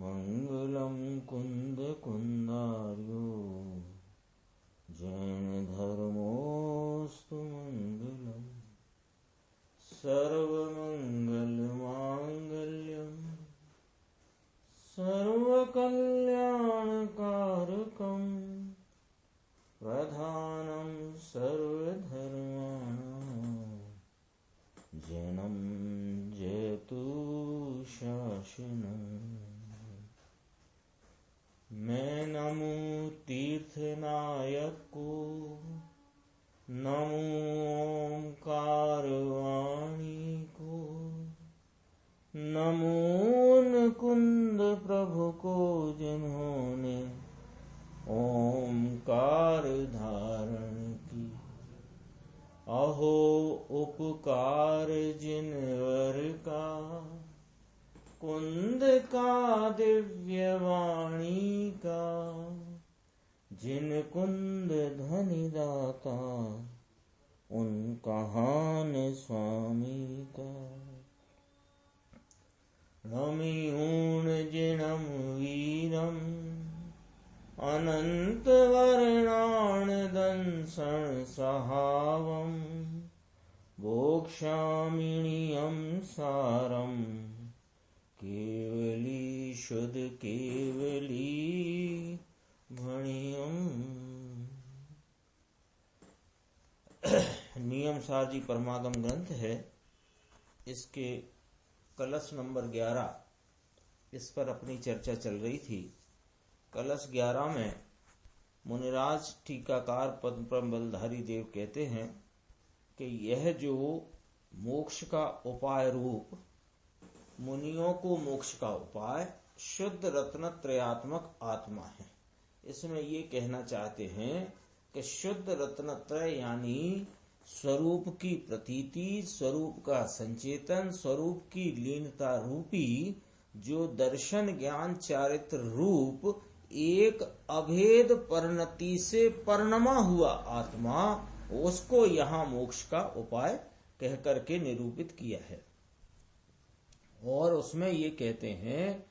मंगलम कुंद कुंदार्यो जैन धर्मोस्तु मंगलम सर्वमंगल मांगल्यम सर्वकल्याणकारकम प्रधानम सर्वधर्माणां जैनं जयतु शासनम्। मैं नमो तीर्थनायक को, नमो ओंकार वाणी को, नमो कुंद प्रभु को जिन्होंने ओंकार धारण की। अहो उपकार जिनवर का, कुंद का दिव्य वाणी का, जिन कुंद धनि दाता उन कहान स्वामी का। रमिऊण जिनम वीरम अनंत वर्णान दंसन सहावम भोक्ष्यामिनियम सारम केवली शुद्ध केवली भणियम। नियम सार जी परमागम ग्रंथ है, इसके कलश नंबर 11 इस पर अपनी चर्चा चल रही थी। कलश 11 में मुनिराज टीकाकार पद्म बलधारी देव कहते हैं कि यह जो मोक्ष का उपाय रूप, मुनियों को मोक्ष का उपाय शुद्ध रत्नत्रयात्मक आत्मा है। इसमें ये कहना चाहते हैं कि शुद्ध रत्नत्रय यानी स्वरूप की प्रतीति, स्वरूप का संचेतन, स्वरूप की लीनता रूपी जो दर्शन ज्ञान चारित्र रूप एक अभेद परिणति से परिणमा हुआ आत्मा, उसको यहाँ मोक्ष का उपाय कह करके निरूपित किया है। और उसमें ये कहते हैं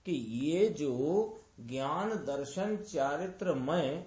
कि ये जो ज्ञान दर्शन चारित्रमय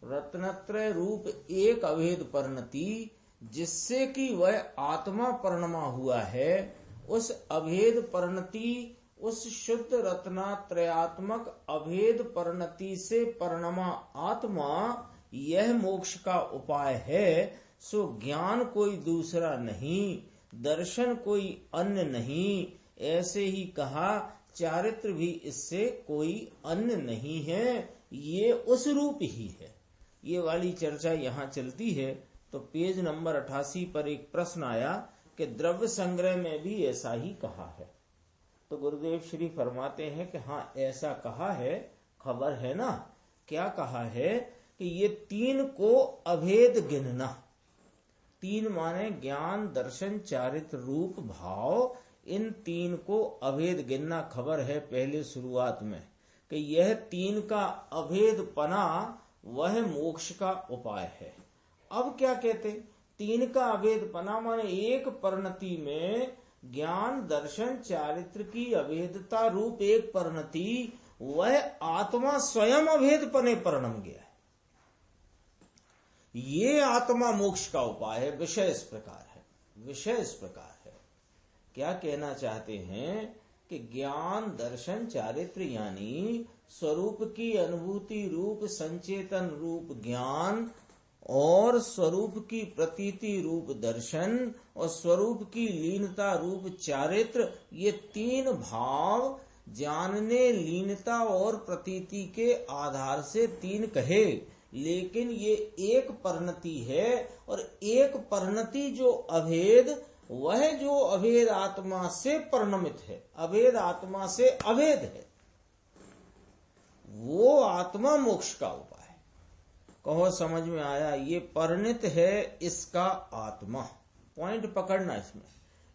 रत्नत्रय रूप एक अभेद परिणति जिससे कि वह आत्मा परिणमा हुआ है, उस अभेद परिणति, उस शुद्ध रत्नात्रयात्मक अभेद परिणति से परिणमा आत्मा यह मोक्ष का उपाय है। सो ज्ञान कोई दूसरा नहीं, दर्शन कोई अन्य नहीं, ऐसे ही कहा चारित्र भी इससे कोई अन्य नहीं है, ये उस रूप ही है। ये वाली चर्चा यहाँ चलती है। तो पेज नंबर 88 पर एक प्रश्न आया कि द्रव्य संग्रह में भी ऐसा ही कहा है। तो गुरुदेव श्री फरमाते हैं कि हाँ ऐसा कहा है, खबर है ना। क्या कहा है कि ये तीन को अभेद गिनना, तीन माने ज्ञान दर्शन चारित्र रूप भाव, इन तीन को अभेद गिनना खबर है पहले शुरुआत में कि यह तीन का अभेद पना वह मोक्ष का उपाय है। अब क्या कहते, तीन का अभेद पना माने एक परिणति में ज्ञान दर्शन चारित्र की अभेदता रूप एक परिणति, वह आत्मा स्वयं अभेद पने परिणम गया है। ये आत्मा मोक्ष का उपाय है। विषय इस प्रकार है, विषय इस प्रकार है। क्या कहना चाहते हैं कि ज्ञान दर्शन चारित्र यानी स्वरूप की अनुभूति रूप संचेतन रूप ज्ञान और स्वरूप की प्रतीति रूप दर्शन और स्वरूप की लीनता रूप चारित्र, ये तीन भाव जानने लीनता और प्रतीति के आधार से तीन कहे, लेकिन ये एक परिणति है। और एक परिणति जो अभेद, वह जो अभेद आत्मा से परिणमित है, अभेद आत्मा से अभेद है, वो आत्मा मोक्ष का उपाय। कहो समझ में आया? ये परिणित है इसका आत्मा। पॉइंट पकड़ना इसमें।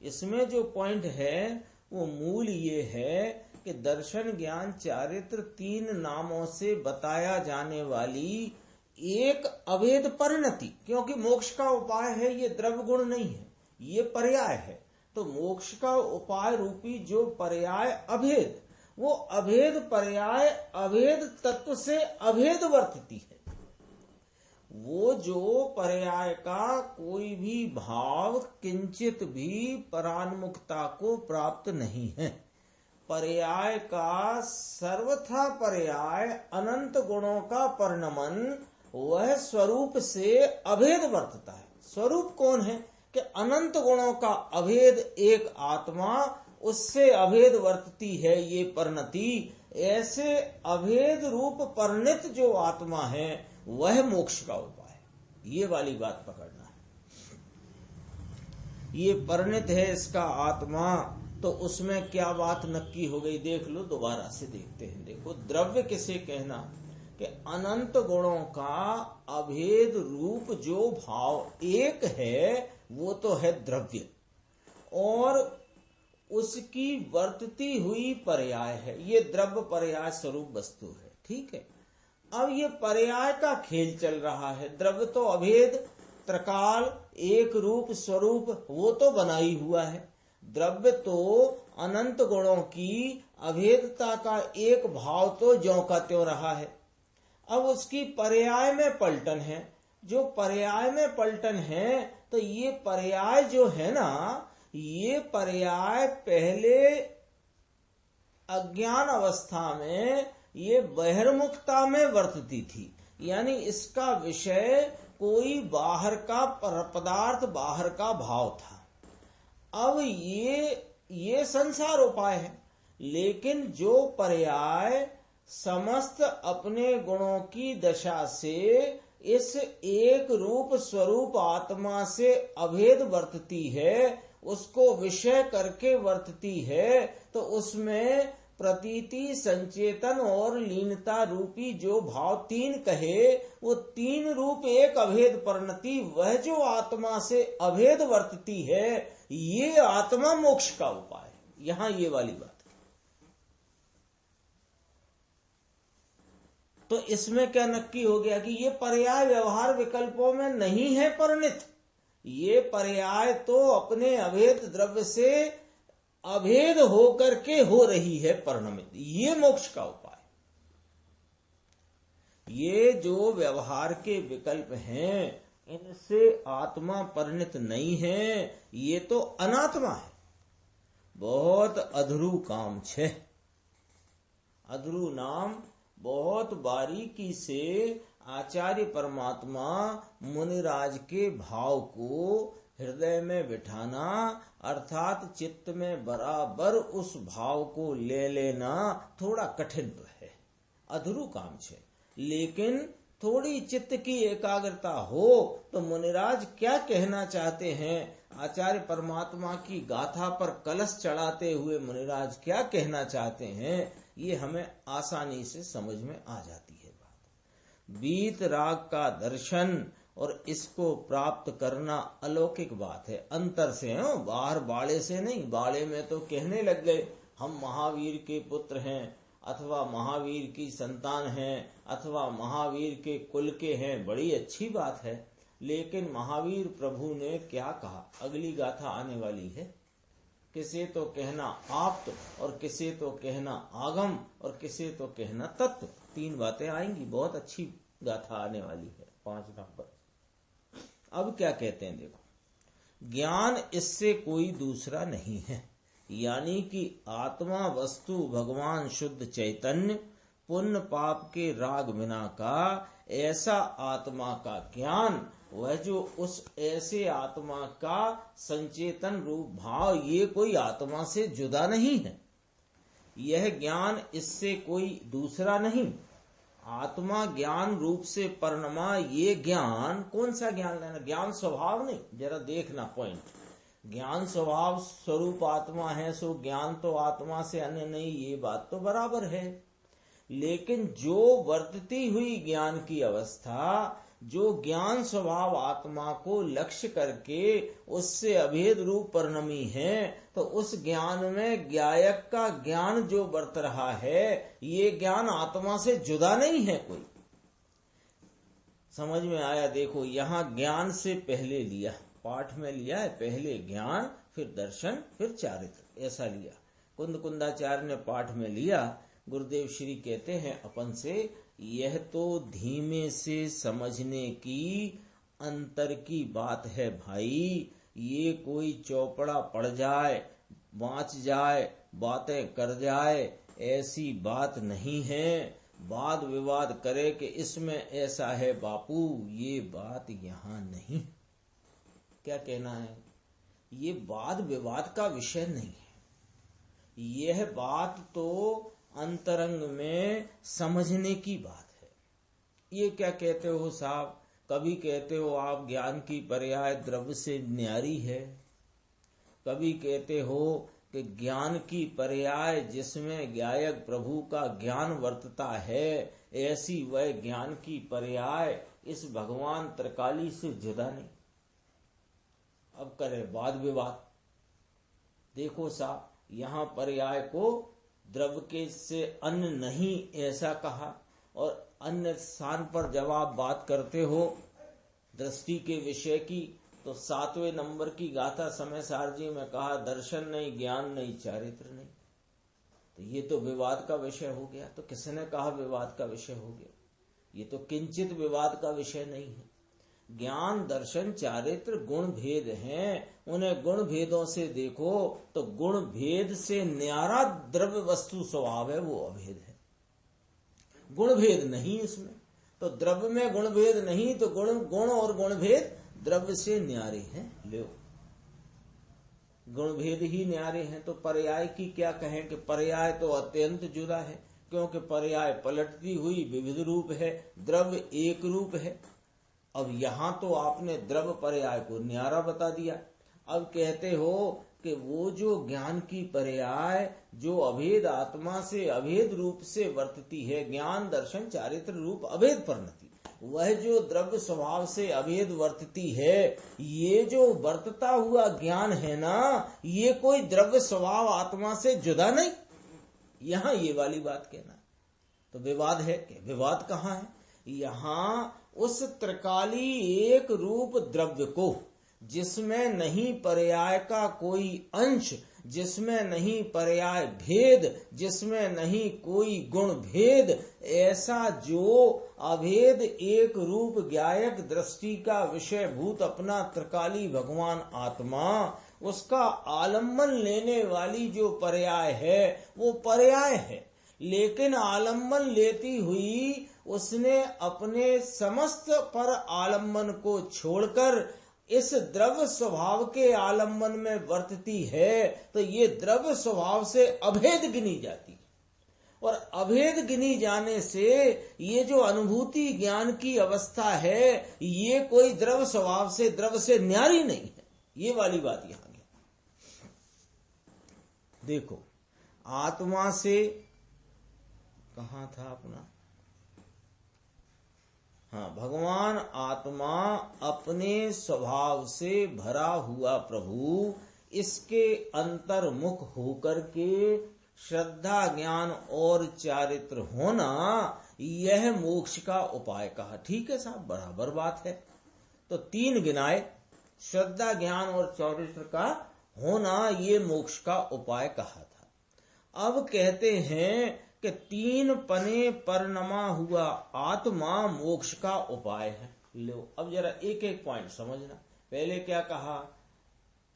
इसमें जो पॉइंट है वो मूल ये है कि दर्शन ज्ञान चारित्र तीन नामों से बताया जाने वाली एक अभेद परिणति, क्योंकि मोक्ष का उपाय है, ये द्रव्य गुण नहीं है, ये पर्याय है। तो मोक्ष का उपाय रूपी जो पर्याय अभेद, वो अभेद पर्याय अभेद तत्व से अभेद वर्तती है। वो जो पर्याय का कोई भी भाव किंचित भी परान्मुखता को प्राप्त नहीं है, पर्याय का सर्वथा पर्याय अनंत गुणों का परिणमन वह स्वरूप से अभेद वर्तता है। स्वरूप कौन है कि अनंत गुणों का अभेद एक आत्मा, उससे अभेद वर्तती है ये परिणति। ऐसे अभेद रूप परिणित जो आत्मा है वह मोक्ष का उपाय है। ये वाली बात पकड़ना है। ये परिणित है इसका आत्मा, तो उसमें क्या बात नक्की हो गई देख लो, दोबारा से देखते हैं। देखो, द्रव्य किसे कहना कि अनंत गुणों का अभेद रूप जो भाव एक है वो तो है द्रव्य, और उसकी वर्तती हुई पर्याय है, ये द्रव्य पर्याय स्वरूप वस्तु है। ठीक है, अब ये पर्याय का खेल चल रहा है। द्रव्य तो अभेद त्रिकाल एक रूप स्वरूप वो तो बना ही हुआ है, द्रव्य तो अनंत गुणों की अभेदता का एक भाव तो ज्यों का त्यों रहा है। अब उसकी पर्याय में पलटन है। जो पर्याय में पलटन है, तो ये पर्याय जो है ना, ये पर्याय पहले अज्ञान अवस्था में ये बहिर्मुखता में वर्तती थी, यानी इसका विषय कोई बाहर का पदार्थ, बाहर का भाव था। अब ये संसार उपाय है, लेकिन जो पर्याय समस्त अपने गुणों की दशा से इस एक रूप स्वरूप आत्मा से अभेद वर्तती है, उसको विषय करके वर्तती है, तो उसमें प्रतीति, संचेतन और लीनता रूपी जो भाव तीन कहे, वो तीन रूप एक अभेद परिणति, वह जो आत्मा से अभेद वर्तती है, ये आत्मा मोक्ष का उपाय है। यहां ये वाली बात। तो इसमें क्या नक्की हो गया कि ये पर्याय व्यवहार विकल्पों में नहीं है परिणित, ये पर्याय तो अपने अभेद द्रव्य से अभेद होकर के हो रही है परिणमित। ये मोक्ष का उपाय। ये जो व्यवहार के विकल्प हैं, इनसे आत्मा परिणित नहीं है, ये तो अनात्मा है। बहुत अधरू काम छे। अधरू नाम बहुत बारीकी से आचार्य परमात्मा मुनिराज के भाव को हृदय में बिठाना, अर्थात चित्त में बराबर उस भाव को ले लेना थोड़ा कठिन तो है, अधरू काम है। लेकिन थोड़ी चित्त की एकाग्रता हो तो मुनिराज क्या कहना चाहते हैं, आचार्य परमात्मा की गाथा पर कलश चढ़ाते हुए मुनिराज क्या कहना चाहते हैं, ये हमें आसानी से समझ में आ जाती है बात। बीत राग का दर्शन और इसको प्राप्त करना अलौकिक बात है, अंतर से है, बाहर बाड़े से नहीं। बाड़े में तो कहने लग गए हम महावीर के पुत्र हैं, अथवा महावीर की संतान हैं, अथवा महावीर के कुल के हैं, बड़ी अच्छी बात है। लेकिन महावीर प्रभु ने क्या कहा, अगली गाथा आने वाली है। किसे तो कहना आप्त, और किसे तो कहना आगम, और किसे तो कहना तत्व। तीन बातें आएंगी, बहुत अच्छी गाथा आने वाली है 5 नंबर। अब क्या कहते हैं देखो, ज्ञान इससे कोई दूसरा नहीं है, यानी कि आत्मा वस्तु भगवान शुद्ध चैतन्य पुण्य पाप के राग बिना का ऐसा आत्मा का ज्ञान, वह जो उस ऐसे आत्मा का संचेतन रूप भाव, ये कोई आत्मा से जुदा नहीं है। यह ज्ञान इससे कोई दूसरा नहीं। आत्मा ज्ञान रूप से परिणमा, ये ज्ञान कौन सा ज्ञान लेना, ज्ञान स्वभाव नहीं, जरा देखना पॉइंट। ज्ञान स्वभाव स्वरूप आत्मा है, सो ज्ञान तो आत्मा से अन्य नहीं, ये बात तो बराबर है। लेकिन जो वर्तती हुई ज्ञान की अवस्था, जो ज्ञान स्वभाव आत्मा को लक्ष्य करके उससे अभेद रूप परिणमी है, तो उस ज्ञान में ज्ञायक का ज्ञान जो बरत रहा है, ये ज्ञान आत्मा से जुदा नहीं है कोई। समझ में आया? देखो, यहाँ ज्ञान से पहले लिया, पाठ में लिया है, पहले ज्ञान फिर दर्शन फिर चारित्र, ऐसा लिया। कुंदाचार्य ने पाठ में लिया। गुरुदेव श्री कहते हैं अपन से, यह तो धीमे से समझने की अंतर की बात है भाई। ये कोई चौपड़ा पड़ जाए, बाँच जाए, बातें कर जाए, ऐसी बात नहीं है। वाद विवाद करे कि इसमें ऐसा है बापू, ये बात यहाँ नहीं। क्या कहना है? ये वाद विवाद का विषय नहीं है। यह बात तो अंतरंग में समझने की बात है। ये क्या कहते हो साहब? कभी कहते हो आप ज्ञान की पर्याय द्रव्य से न्यारी है, कभी कहते हो कि ज्ञान की पर्याय जिसमें ज्ञायक प्रभु का ज्ञान वर्तता है, ऐसी वह ज्ञान की पर्याय इस भगवान त्रिकाली से जुदा नहीं। अब करे वाद विवाद। देखो साहब, यहाँ पर्याय को द्रव्य के से अन्य नहीं ऐसा कहा, और अन्य स्थान पर जब आप बात करते हो दृष्टि के विषय की, तो 7वें नंबर की गाथा समय सार जी में कहा, दर्शन नहीं, ज्ञान नहीं, चारित्र नहीं। तो ये तो विवाद का विषय हो गया। तो किसने कहा विवाद का विषय हो गया? ये तो किंचित विवाद का विषय नहीं है। ज्ञान, दर्शन, चारित्र गुण भेद हैं। उन्हें गुण भेदों से देखो तो गुण भेद से न्यारा द्रव्य वस्तु स्वभाव है, वो अभेद है। गुण भेद नहीं इसमें। तो द्रव्य में गुण भेद नहीं, तो गुण और गुण भेद द्रव्य से न्यारे हैं। लो, गुण भेद ही न्यारे हैं। तो पर्याय की क्या कहें कि पर्याय तो अत्यंत जुदा है, क्योंकि पर्याय पलटती हुई विविध रूप है, द्रव्य एक रूप है। अब यहाँ तो आपने द्रव्य पर्याय को न्यारा बता दिया। अब कहते हो कि वो जो ज्ञान की पर्याय जो अभेद आत्मा से अभेद रूप से वर्तती है, ज्ञान, दर्शन, चारित्र रूप अभेद परिणति, वह जो द्रव्य स्वभाव से अभेद वर्तती है, ये जो वर्तता हुआ ज्ञान है ना, ये कोई द्रव्य स्वभाव आत्मा से जुदा नहीं। यहाँ ये वाली बात कहना। तो विवाद है कि विवाद कहाँ है? यहाँ उस त्रिकाली एक रूप द्रव्य को, जिसमें नहीं पर्याय का कोई अंश, जिसमें नहीं पर्याय भेद, जिसमें नहीं कोई गुण भेद, ऐसा जो अभेद एक रूप ज्ञायक दृष्टि का विषय भूत अपना त्रिकाली भगवान आत्मा, उसका आलम्बन लेने वाली जो पर्याय है, वो पर्याय है। लेकिन आलम्बन लेती हुई उसने अपने समस्त पर आलम्बन को छोड़कर इस द्रव्य स्वभाव के आलम्बन में वर्तती है, तो ये द्रव्य स्वभाव से अभेद गिनी जाती है। और अभेद गिनी जाने से ये जो अनुभूति ज्ञान की अवस्था है, ये कोई द्रव्य स्वभाव से द्रव्य से न्यारी नहीं है। ये वाली बात यहाँ है। देखो, आत्मा से कहाँ था अपना? हाँ, भगवान आत्मा अपने स्वभाव से भरा हुआ प्रभु, इसके अंतर्मुख होकर के श्रद्धा, ज्ञान और चारित्र होना, यह मोक्ष का उपाय कहा। ठीक है साहब, बराबर बात है। तो 3 गिनाए, श्रद्धा, ज्ञान और चारित्र का होना, ये मोक्ष का उपाय कहा था। अब कहते हैं कि 3 पने परनमा हुआ आत्मा मोक्ष का उपाय है। लो, अब जरा एक एक पॉइंट समझना। पहले क्या कहा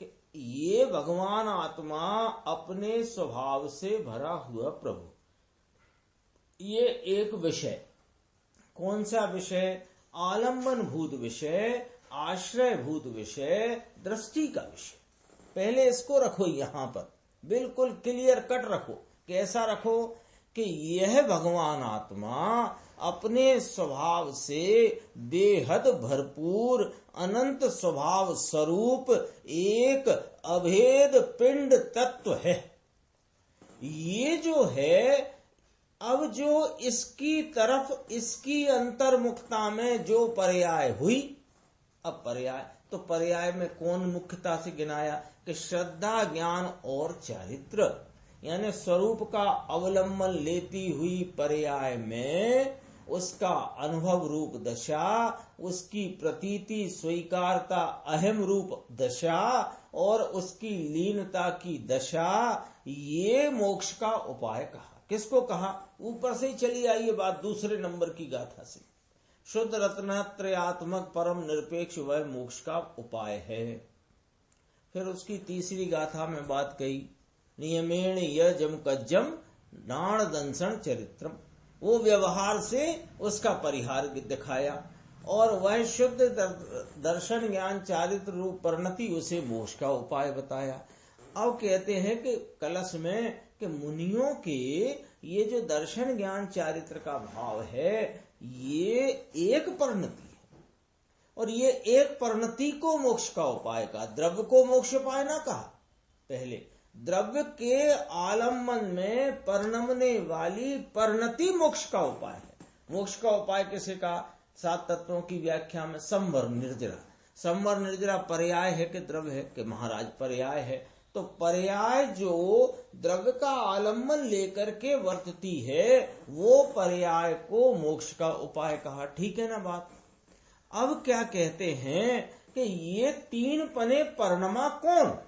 कि ये भगवान आत्मा अपने स्वभाव से भरा हुआ प्रभु, ये एक विषय। कौन सा विषय? आलम्बन भूत विषय, आश्रय भूत विषय, दृष्टि का विषय। पहले इसको रखो यहाँ पर, बिल्कुल क्लियर कट रखो। कैसा रखो कि यह भगवान आत्मा अपने स्वभाव से बेहद भरपूर अनंत स्वभाव स्वरूप एक अभेद पिंड तत्व है। ये जो है, अब जो इसकी तरफ इसकी अंतर्मुखता में जो पर्याय हुई, अब पर्याय तो पर्याय में कौन मुख्यता से गिनाया कि श्रद्धा, ज्ञान और चारित्र, यानी स्वरूप का अवलंबन लेती हुई पर्याय में उसका अनुभव रूप दशा, उसकी प्रतीति स्वीकारता अहम रूप दशा और उसकी लीनता की दशा, ये मोक्ष का उपाय कहा। किसको कहा? ऊपर से ही चली आई ये बात दूसरे नंबर की गाथा से। शुद्ध रत्नत्रयात्मक परम निरपेक्ष वह मोक्ष का उपाय है। फिर उसकी तीसरी गाथा में बात कही, नियमेण यजम कज्जम नाण दंसन चरित्रम। वो व्यवहार से उसका परिहार दिखाया और वह शुद्ध दर्शन ज्ञान चारित्र रूप परिणति उसे मोक्ष का उपाय बताया। अब कहते हैं कि कलश में कि मुनियों के ये जो दर्शन ज्ञान चारित्र का भाव है ये एक परिणति है और ये एक परिणति को मोक्ष का उपाय कहा, द्रव्य को मोक्ष उपाय ना कहा। पहले द्रव्य के आलम्बन में परिणमने वाली परिणति मोक्ष का उपाय है। मोक्ष का उपाय किसे कहा? 7 तत्वों की व्याख्या में संवर निर्जरा। संवर निर्जरा पर्याय है कि द्रव्य है कि महाराज? पर्याय है। तो पर्याय जो द्रव्य का आलम्बन लेकर के वर्तती है वो पर्याय को मोक्ष का उपाय कहा। ठीक है ना बात? अब क्या कहते हैं कि ये 3 पने परिणमा कौन?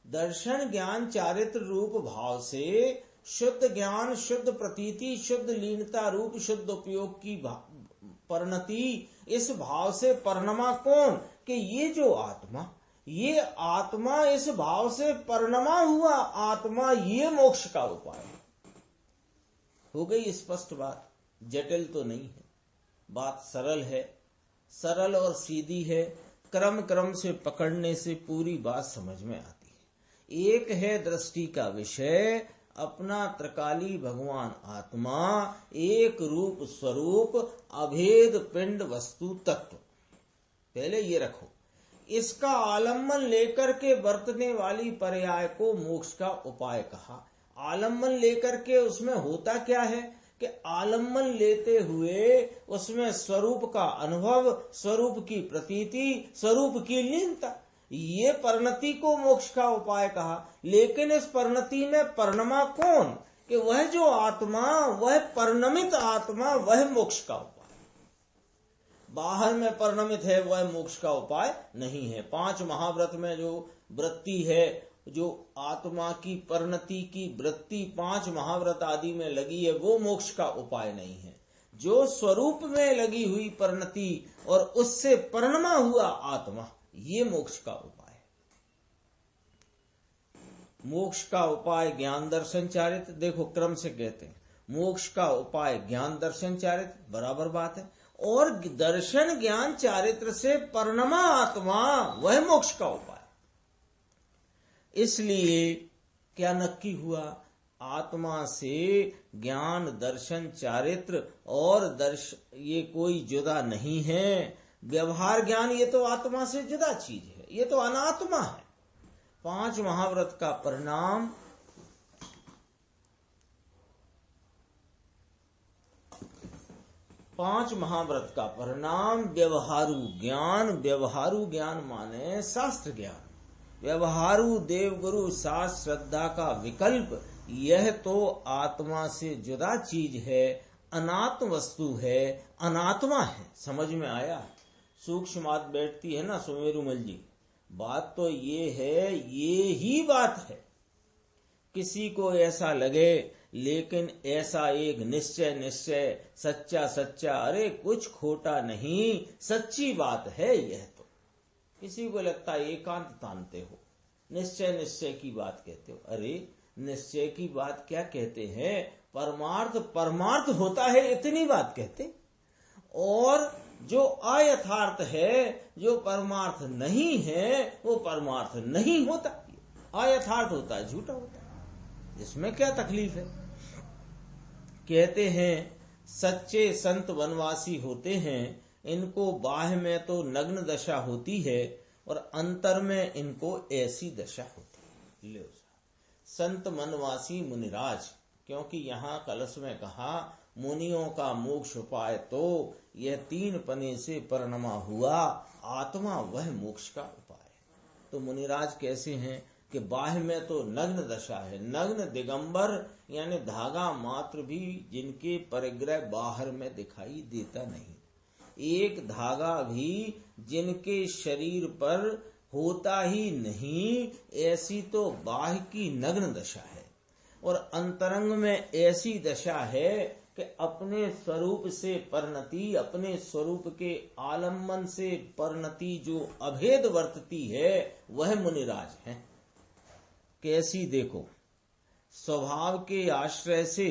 दर्शन ज्ञान चारित्र रूप भाव से शुद्ध ज्ञान, शुद्ध प्रतीति, शुद्ध लीनता रूप शुद्ध उपयोग की परिणति, इस भाव से परिणमा कौन? कि ये जो आत्मा, ये आत्मा इस भाव से परिणमा हुआ आत्मा, ये मोक्ष का उपाय। हो गई स्पष्ट बात, जटिल तो नहीं है, बात सरल है, सरल और सीधी है। क्रम क्रम से पकड़ने से पूरी बात समझ में आती है। एक है दृष्टि का विषय अपना त्रिकाली भगवान आत्मा, एक रूप स्वरूप अभेद पिंड वस्तु तत्व। पहले ये रखो, इसका आलम्बन लेकर के बरतने वाली पर्याय को मोक्ष का उपाय कहा। आलम्बन लेकर के उसमें होता क्या है कि आलम्बन लेते हुए उसमें स्वरूप का अनुभव, स्वरूप की प्रतीति, स्वरूप की लीनता, ये परिणति को मोक्ष का उपाय कहा। लेकिन इस परिणति में परिणमा कौन? कि वह जो आत्मा, वह परिणमित आत्मा, वह मोक्ष का उपाय। बाहर में परिणमित है वह मोक्ष का उपाय नहीं है। 5 महाव्रत में जो वृत्ति है, जो आत्मा की परिणति की वृत्ति 5 महाव्रत आदि में लगी है, वो मोक्ष का उपाय नहीं है। जो स्वरूप में लगी हुई परिणति और उससे परिणमा हुआ आत्मा, ये मोक्ष का उपाय है। मोक्ष का उपाय ज्ञान दर्शन चारित्र। देखो क्रम से कहते हैं, मोक्ष का उपाय ज्ञान दर्शन चारित्र, बराबर बात है। और दर्शन ज्ञान चारित्र से परिणमा आत्मा, वह मोक्ष का उपाय। इसलिए क्या नक्की हुआ? आत्मा से ज्ञान दर्शन चारित्र और ये कोई जुदा नहीं है। व्यवहार ज्ञान ये तो आत्मा से जुदा चीज है, ये तो अनात्मा है। 5 महाव्रत का परिणाम व्यवहारु ज्ञान। व्यवहारु ज्ञान माने शास्त्र ज्ञान। व्यवहारु देवगुरु शास्त्र श्रद्धा का विकल्प, यह तो आत्मा से जुदा चीज है, अनात्म वस्तु है, अनात्मा है। समझ में आया? सूक्ष्म बात बैठती है ना सुमेरुमल जी, बात तो ये है, ये ही बात है। किसी को ऐसा लगे, लेकिन ऐसा एक निश्चय सच्चा सच्चा, अरे कुछ खोटा नहीं, सच्ची बात है यह। तो किसी को लगता है एकांत तानते हो, निश्चय की बात कहते हो। अरे निश्चय की बात क्या कहते हैं? परमार्थ होता है, इतनी बात कहते। और जो अयथार्थ है, जो परमार्थ नहीं है, वो परमार्थ नहीं होता, अयथार्थ होता है, झूठा होता है। इसमें क्या तकलीफ है? कहते हैं सच्चे संत वनवासी होते हैं, इनको बाह्य में तो नग्न दशा होती है और अंतर में इनको ऐसी दशा होती है। संत वनवासी मुनिराज, क्योंकि यहाँ कलश में कहा मुनियों का मोक्ष उपाय तो यह 3 पने से परिणमा हुआ आत्मा, वह मोक्ष का उपाय है। तो मुनिराज कैसे हैं? कि बाह्य में तो नग्न दशा है, नग्न दिगंबर यानी धागा मात्र भी जिनके परिग्रह बाहर में दिखाई देता नहीं, एक धागा भी जिनके शरीर पर होता ही नहीं, ऐसी तो बाह्य की नग्न दशा है। और अंतरंग में ऐसी दशा है कि अपने स्वरूप से परिणति, अपने स्वरूप के आलम्बन से परिणति जो अभेद वर्तती है वह मुनिराज है। कैसी देखो, स्वभाव के आश्रय से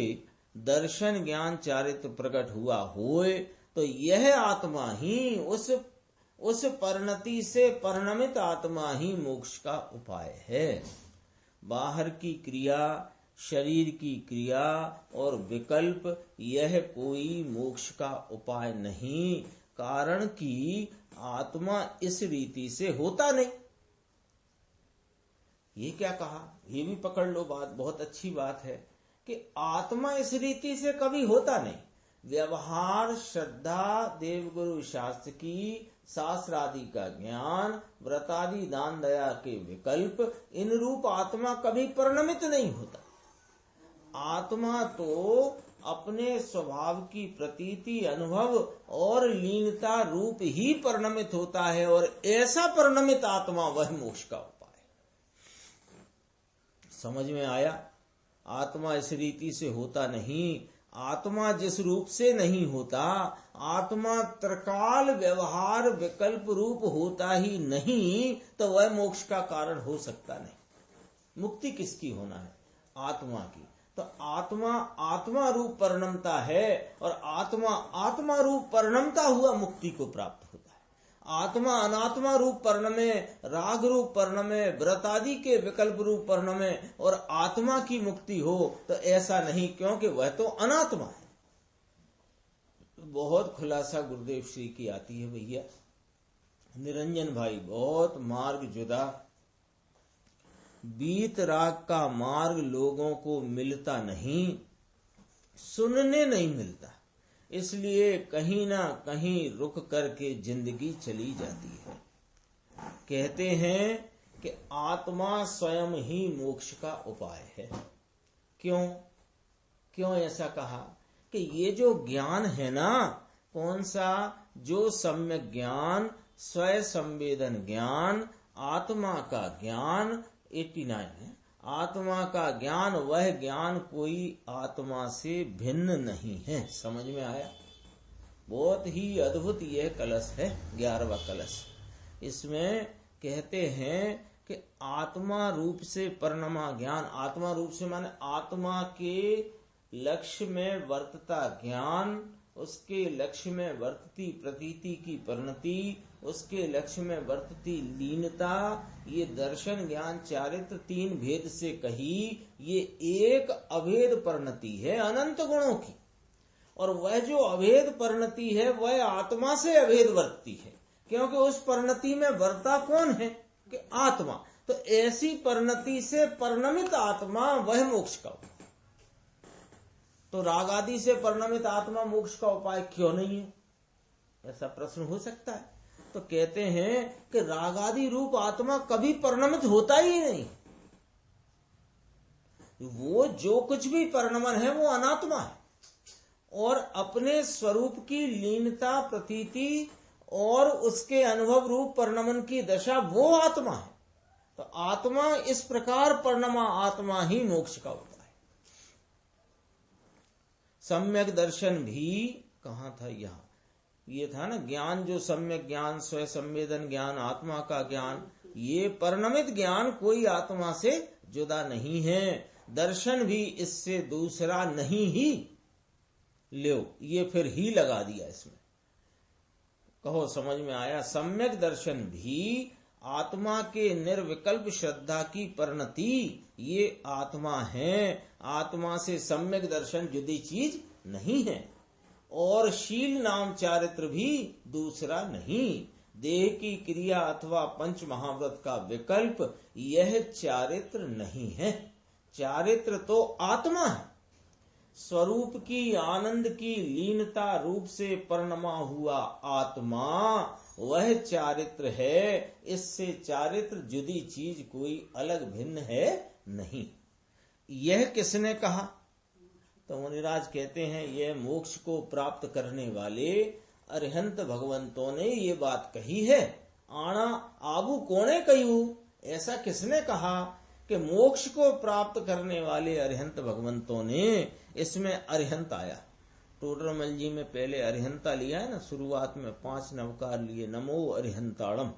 दर्शन ज्ञान चारित्र प्रकट हुआ होए तो यह आत्मा ही उस परिणति से परिणमित आत्मा ही मोक्ष का उपाय है। बाहर की क्रिया, शरीर की क्रिया और विकल्प यह कोई मोक्ष का उपाय नहीं, कारण कि आत्मा इस रीति से होता नहीं। ये क्या कहा, ये भी पकड़ लो बात, बहुत अच्छी बात है कि आत्मा इस रीति से कभी होता नहीं। व्यवहार, श्रद्धा, देवगुरु शास्त्र की, शास्त्र आदि का ज्ञान, व्रतादि दान दया के विकल्प, इन रूप आत्मा कभी परिणमित नहीं होता। आत्मा तो अपने स्वभाव की प्रतीति, अनुभव और लीनता रूप ही परिणमित होता है, और ऐसा परिणमित आत्मा वह मोक्ष का उपाय। समझ में आया? आत्मा इस रीति से होता नहीं। आत्मा जिस रूप से नहीं होता, आत्मा त्रिकाल व्यवहार विकल्प रूप होता ही नहीं, तो वह मोक्ष का कारण हो सकता नहीं। मुक्ति किसकी होना है? आत्मा की। तो आत्मा आत्मा रूप परिणमता है, और आत्मा आत्मा रूप परिणमता हुआ मुक्ति को प्राप्त होता है। आत्मा अनात्मा रूप परिणमे, राग रूप परिणमे, व्रत आदि के विकल्प रूप परिणमे और आत्मा की मुक्ति हो तो ऐसा नहीं, क्योंकि वह तो अनात्मा है। बहुत खुलासा गुरुदेव श्री की आती है भैया। निरंजन भाई, बहुत मार्ग जुदा, बीत राग का मार्ग लोगों को मिलता नहीं, सुनने नहीं मिलता, इसलिए कहीं ना कहीं रुक करके जिंदगी चली जाती है। कहते हैं कि आत्मा स्वयं ही मोक्ष का उपाय है। क्यों क्यों ऐसा कहा? कि ये जो ज्ञान है ना, कौन सा? जो सम्यक ज्ञान, स्वयं संवेदन ज्ञान, आत्मा का ज्ञान, 89 है। आत्मा का ज्ञान, वह ज्ञान कोई आत्मा से भिन्न नहीं है। समझ में आया? बहुत ही अद्भुत यह कलश है, 11वां कलश। इसमें कहते हैं कि आत्मा रूप से परिणमा ज्ञान, आत्मा रूप से माने आत्मा के लक्ष्य में वर्तता ज्ञान, उसके लक्ष्य में वर्तती प्रतीति की परिणति, उसके लक्ष्य में वर्तती लीनता, ये दर्शन ज्ञान चारित्र तीन भेद से कही, ये एक अभेद परिणति है अनंत गुणों की। और वह जो अभेद परिणति है वह आत्मा से अभेद वर्तती है, क्योंकि उस परिणति में वर्ता कौन है? कि आत्मा। तो ऐसी परिणति से परिणमित आत्मा वह मोक्ष का उपाय। तो राग आदि से परिणमित आत्मा मोक्ष का उपाय क्यों नहीं है? ऐसा प्रश्न हो सकता है। तो कहते हैं कि राग आदि रूप आत्मा कभी परिणमित होता ही नहीं। वो जो कुछ भी परिणमन है वो अनात्मा है, और अपने स्वरूप की लीनता प्रतीति और उसके अनुभव रूप परिणमन की दशा वो आत्मा है। तो आत्मा इस प्रकार परिणमा आत्मा ही मोक्ष का उपाय। सम्यक दर्शन भी कहाँ था? यहाँ ये था ना, ज्ञान जो सम्यक ज्ञान, स्वयं संवेदन ज्ञान, आत्मा का ज्ञान, ये परिणमित ज्ञान कोई आत्मा से जुदा नहीं है। दर्शन भी इससे दूसरा नहीं ही। लो, ये फिर ही लगा दिया इसमें। कहो समझ में आया? सम्यक दर्शन भी आत्मा के निर्विकल्प श्रद्धा की परिणति, ये आत्मा है। आत्मा से सम्यक दर्शन जुदी चीज नहीं है, और शील नाम चारित्र भी दूसरा नहीं। देह की क्रिया अथवा पंच महाव्रत का विकल्प यह चारित्र नहीं है। चारित्र तो आत्मा है। स्वरूप की आनंद की लीनता रूप से परिणमा हुआ आत्मा वह चारित्र है। इससे चारित्र जुदी चीज कोई अलग भिन्न है नहीं। यह किसने कहा? तो मुनिराज कहते हैं यह मोक्ष को प्राप्त करने वाले अरिहंत भगवंतों ने ये बात कही है। आना आबू कोने कयू, ऐसा किसने कहा कि मोक्ष को प्राप्त करने वाले अरिहंत भगवंतों ने, इसमें अरिहंत आया। टोडरमल जी में पहले अरिहंता लिया है ना, शुरुआत में 5 नवकार लिए, नमो अरिहंताड़म।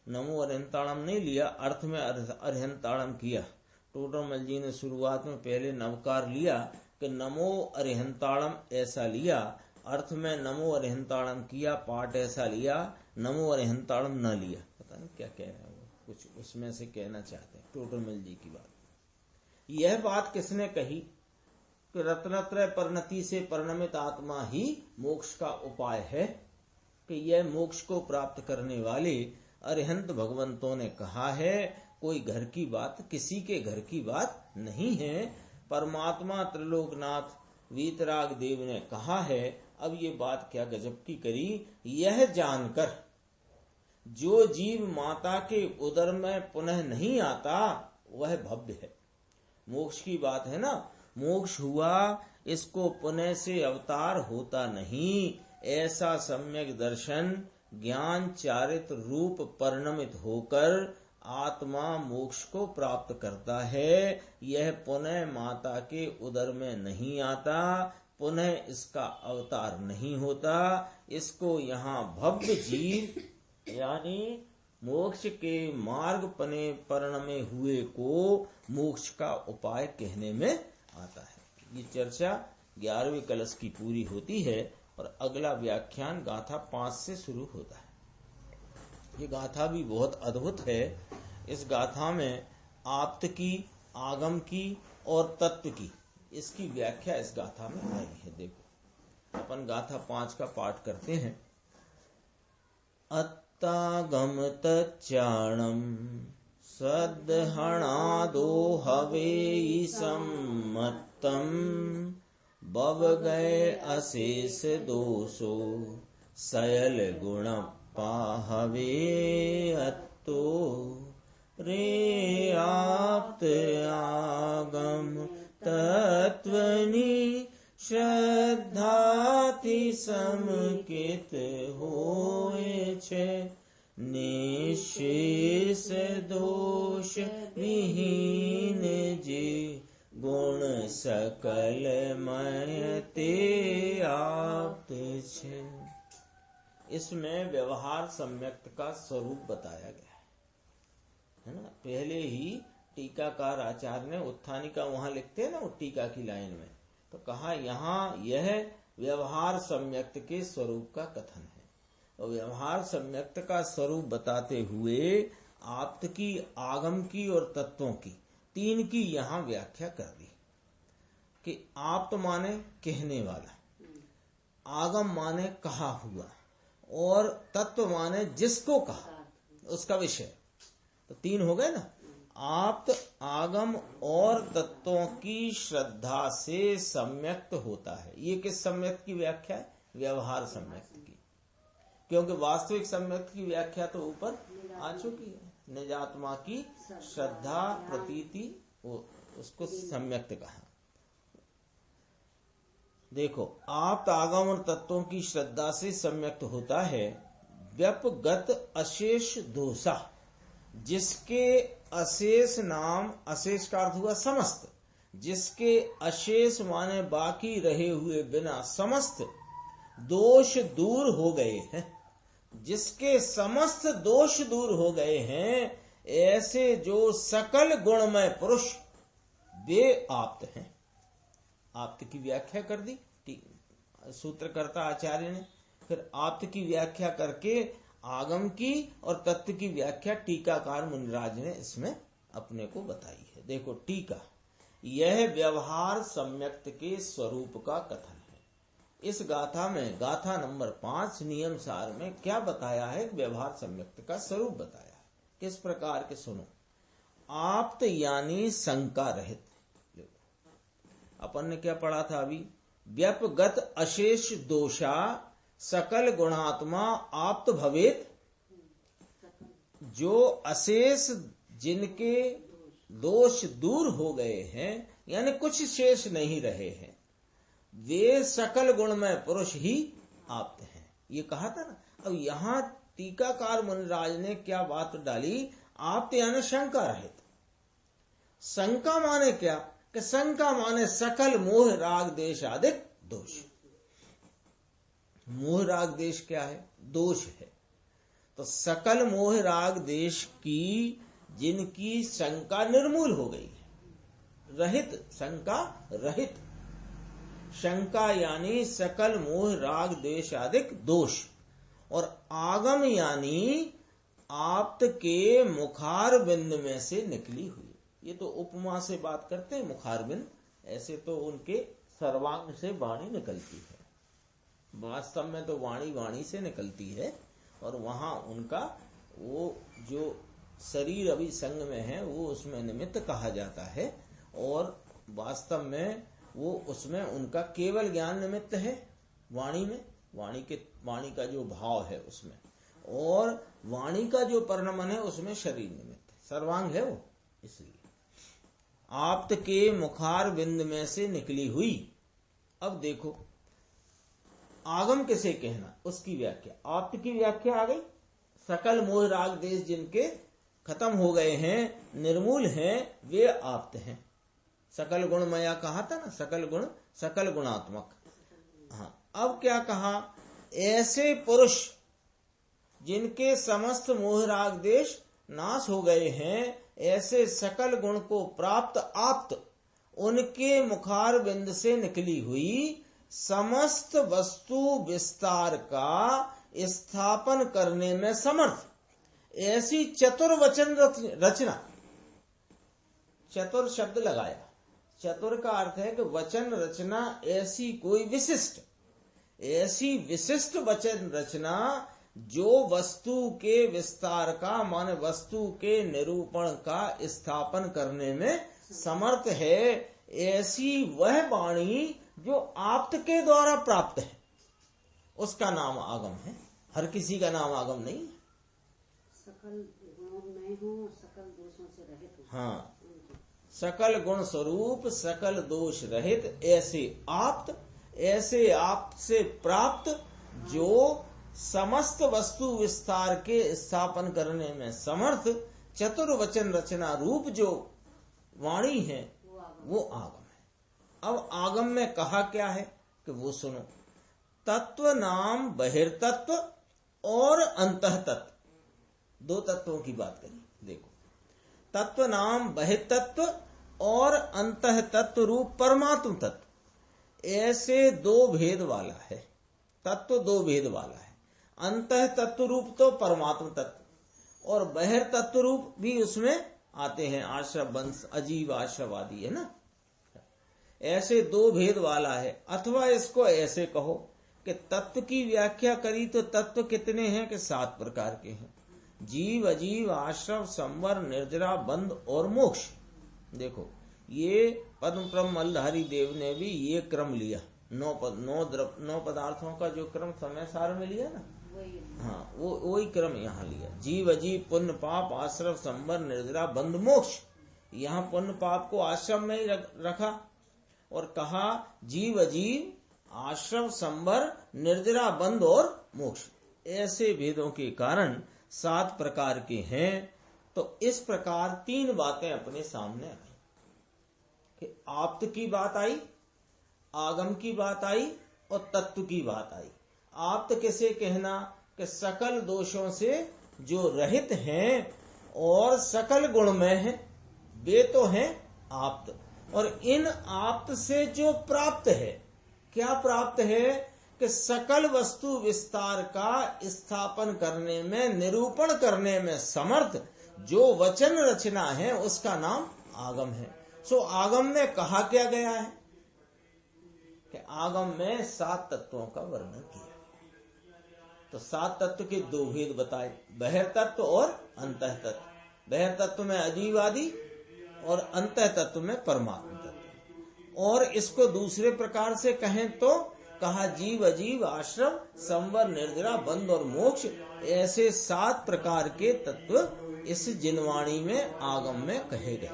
नमो अरिहंताड़म नहीं लिया, अर्थ में अरिहंताड़म किया। टोडरमल जी ने शुरुआत में पहले नवकार लिया कि नमो अरिहंताड़म ऐसा लिया, अर्थ में नमो अरिहंताड़म किया, पाठ ऐसा लिया, नमो अरिहंताड़म न लिया। पता नहीं क्या कह रहे हैं वो, कुछ उसमें से कहना चाहते हैं टोडरमल जी की बात। यह बात किसने कही कि रत्नत्रय परिणति से परिणमित आत्मा ही मोक्ष का उपाय है, कि यह मोक्ष को प्राप्त करने वाले अरिहंत भगवंतों ने कहा है। कोई घर की बात, किसी के घर की बात नहीं है। परमात्मा त्रिलोकनाथ वीतराग देव ने कहा है। अब ये बात क्या गजब की करी, यह जानकर जो जीव माता के उदर में पुनः नहीं आता वह भव्य है। मोक्ष की बात है ना, मोक्ष हुआ, इसको पुनः से अवतार होता नहीं। ऐसा सम्यक दर्शन ज्ञान चारित्र रूप परिणमित होकर आत्मा मोक्ष को प्राप्त करता है। यह पुनः माता के उदर में नहीं आता, पुनः इसका अवतार नहीं होता। इसको यहाँ भव्य जीव यानी मोक्ष के मार्ग पने परिणमे हुए को मोक्ष का उपाय कहने में आता है। ये चर्चा 11वें कलश की पूरी होती है और अगला व्याख्यान गाथा 5 से शुरू होता है। ये गाथा भी बहुत अद्भुत है। इस गाथा में आप्त की, आगम की और तत्व की, इसकी व्याख्या इस गाथा में आई है। देखो अपन गाथा 5 का पाठ करते हैं। अत्तागम तच्चाणम सदहणादो हवे सम्मतम बव गए अशेष दोषो सयल गुण पाहवे अत्तो रे आप्त आगम तत्वनि श्रद्धाति समकित होए छे निशेष दोष विहीन जे गुण सकल मयते आप्त छे। इसमें व्यवहार सम्यक्त का स्वरूप बताया गया है ना। पहले ही टीकाकार आचार्य ने उत्थानिका वहां लिखते हैं ना, वो टीका की लाइन में, तो कहा यहाँ यह व्यवहार सम्यक्त के स्वरूप का कथन है। और व्यवहार सम्यक्त का स्वरूप बताते हुए आप्त की, आगम की और तत्वों की, 3 की यहाँ व्याख्या कर दी कि आप्त माने कहने वाला, आगम माने कहा हुआ, और तत्व माने जिसको कहा उसका विषय। तो 3 हो गए ना। आप्त, आगम और तत्वों की श्रद्धा से सम्यक्त होता है। ये किस सम्यक्त की व्याख्या है? व्यवहार सम्यक्त की, क्योंकि वास्तविक सम्यक्त की व्याख्या तो ऊपर आ चुकी है। निजात्मा की श्रद्धा प्रतीति, उसको सम्यक्त कहा। देखो, आप्त, आगम और तत्वों की श्रद्धा से सम्यक्त होता है। व्यपगत अशेष दोषा, जिसके अशेष नाम, अशेष का अर्थ हुआ समस्त, जिसके अशेष माने बाकी रहे हुए बिना समस्त दोष दूर हो गए हैं, जिसके समस्त दोष दूर हो गए हैं, ऐसे जो सकल गुणमय पुरुष वे आप्त हैं। आप्त की व्याख्या कर दी सूत्रकर्ता आचार्य ने। फिर आप्त की व्याख्या करके आगम की और तत्व की व्याख्या टीकाकार मुनिराज ने इसमें अपने को बताई है। देखो टीका, यह व्यवहार सम्यक्त के स्वरूप का कथन है। इस गाथा में, गाथा नंबर 5 नियम सार में क्या बताया है? व्यवहार सम्यक्त का स्वरूप बताया है। किस प्रकार के? सुनो। आप्त यानी शंका रहित, अपन ने क्या पढ़ा था अभी? व्यपगत अशेष दोषा सकल गुणात्मा आप्त भवेत। जो अशेष जिनके दोष दूर हो गए हैं, यानी कुछ शेष नहीं रहे हैं, वे सकल गुणमय पुरुष ही आप्त हैं, ये कहा था ना। अब यहाँ टीकाकार मुनिराज ने क्या बात डाली? आप्त यानी शंका रहित। शंका माने क्या? कि शंका माने सकल मोह राग देश आदि दोष। मोह राग देश क्या है? दोष है। तो सकल मोह राग देश की जिनकी शंका निर्मूल हो गई है, रहित, शंका रहित। शंका यानी सकल मोह राग देश आदि दोष। और आगम यानी आप्त के मुखार बिंद में से निकली हुई। ये तो उपमा से बात करते हैं, मुखार बिंद। ऐसे तो उनके सर्वांग से वाणी निकलती है, वास्तव में तो वाणी वाणी से निकलती है। और वहां उनका वो जो शरीर अभी संग में है वो उसमें निमित्त कहा जाता है, और वास्तव में वो उसमें उनका केवल ज्ञान निमित्त है। वाणी में वाणी का जो भाव है उसमें, और वाणी का जो परिणमन है उसमें शरीर निमित्त है, सर्वांग है वो। इसलिए आप्त के मुखार बिंद में से निकली हुई। अब देखो आगम किसे कहना, उसकी व्याख्या। आप्त की व्याख्या आ गई। सकल मोह राग देश जिनके खत्म हो गए हैं, निर्मूल हैं, वे आप्त हैं। सकल गुणमया कहा था ना, सकल गुण, सकल गुणात्मक। हाँ, अब क्या कहा? ऐसे पुरुष जिनके समस्त मोह राग देश नाश हो गए हैं, ऐसे सकल गुण को प्राप्त आप्त, उनके मुखार बिंद से निकली हुई समस्त वस्तु विस्तार का स्थापन करने में समर्थ ऐसी चतुर्वचन रचना। चतुर शब्द लगाया। चतुर का अर्थ है कि वचन रचना ऐसी कोई विशिष्ट, ऐसी विशिष्ट वचन रचना जो वस्तु के विस्तार का, माने वस्तु के निरूपण का स्थापन करने में समर्थ है। ऐसी वह वाणी जो आप्त के द्वारा प्राप्त है, उसका नाम आगम है। हर किसी का नाम आगम नहीं है। सकल गुणों में हूँ, सकल दोषों से रहित हूँ। हाँ, सकल गुण स्वरूप, सकल दोष रहित, ऐसे आप्त से प्राप्त जो समस्त वस्तु विस्तार के स्थापन करने में समर्थ चतुर्वचन रचना रूप जो वाणी है वो आगम है। अब आगम में कहा क्या है कि वो सुनो। तत्व नाम बहिर्तत्व और अंतः तत्व, दो तत्वों की बात करी। देखो, तत्व नाम बहिर्तत्व और अंतः तत्व रूप परमात्म तत्व, ऐसे दो भेद वाला है। तत्व दो भेद वाला है। अंतः तत्व रूप तो परमात्म तत्व, और बहिर्तत्व रूप भी उसमें आते हैं, आश्रव वंश, अजीव आश्रव आदि, है ना। ऐसे दो भेद वाला है। अथवा इसको ऐसे कहो कि तत्व की व्याख्या करी तो तत्व कितने हैं? कि 7 प्रकार के हैं। जीव, अजीव, आश्रव, संवर, निर्जरा, बंध और मोक्ष। देखो, ये पद्म प्रम मल्लधारी देव ने भी ये क्रम लिया। 9 पदार्थों का जो क्रम समय सार में लिया ना, हाँ, वो वही क्रम यहाँ लिया। जीव, अजीव, पुण्य, पाप, आश्रव, संवर, निर्जरा, बंध, मोक्ष। यहाँ पुण्य पाप को आश्रम में ही रखा और कहा जीव, अजीव, आश्रव, संवर, निर्जरा, बंध और मोक्ष। ऐसे भेदों के कारण 7 प्रकार के हैं। तो इस प्रकार 3 बातें अपने सामने आई कि आप्त की बात आई, आगम की बात आई और तत्व की बात आई। आप्त किसे कहना? कि सकल दोषों से जो रहित हैं और सकल गुणमय हैं, वे तो हैं आप्त। और इन आप्त से जो प्राप्त है, क्या प्राप्त है? कि सकल वस्तु विस्तार का स्थापन करने में, निरूपण करने में समर्थ जो वचन रचना है, उसका नाम आगम है। सो आगम में कहा क्या गया है? कि आगम में 7 तत्वों का वर्णन किया। तो 7 तत्व के 2 भेद बताए, बहिर्तत्व और अंतः तत्व। बहिर्तत्व में अजीव आदि और अंतः तत्व में परमात्मा तत्व। और इसको दूसरे प्रकार से कहें तो कहा जीव अजीव आश्रम संवर निर्जरा बंध और मोक्ष, ऐसे 7 प्रकार के तत्व इस जिनवाणी में आगम में कहे गए।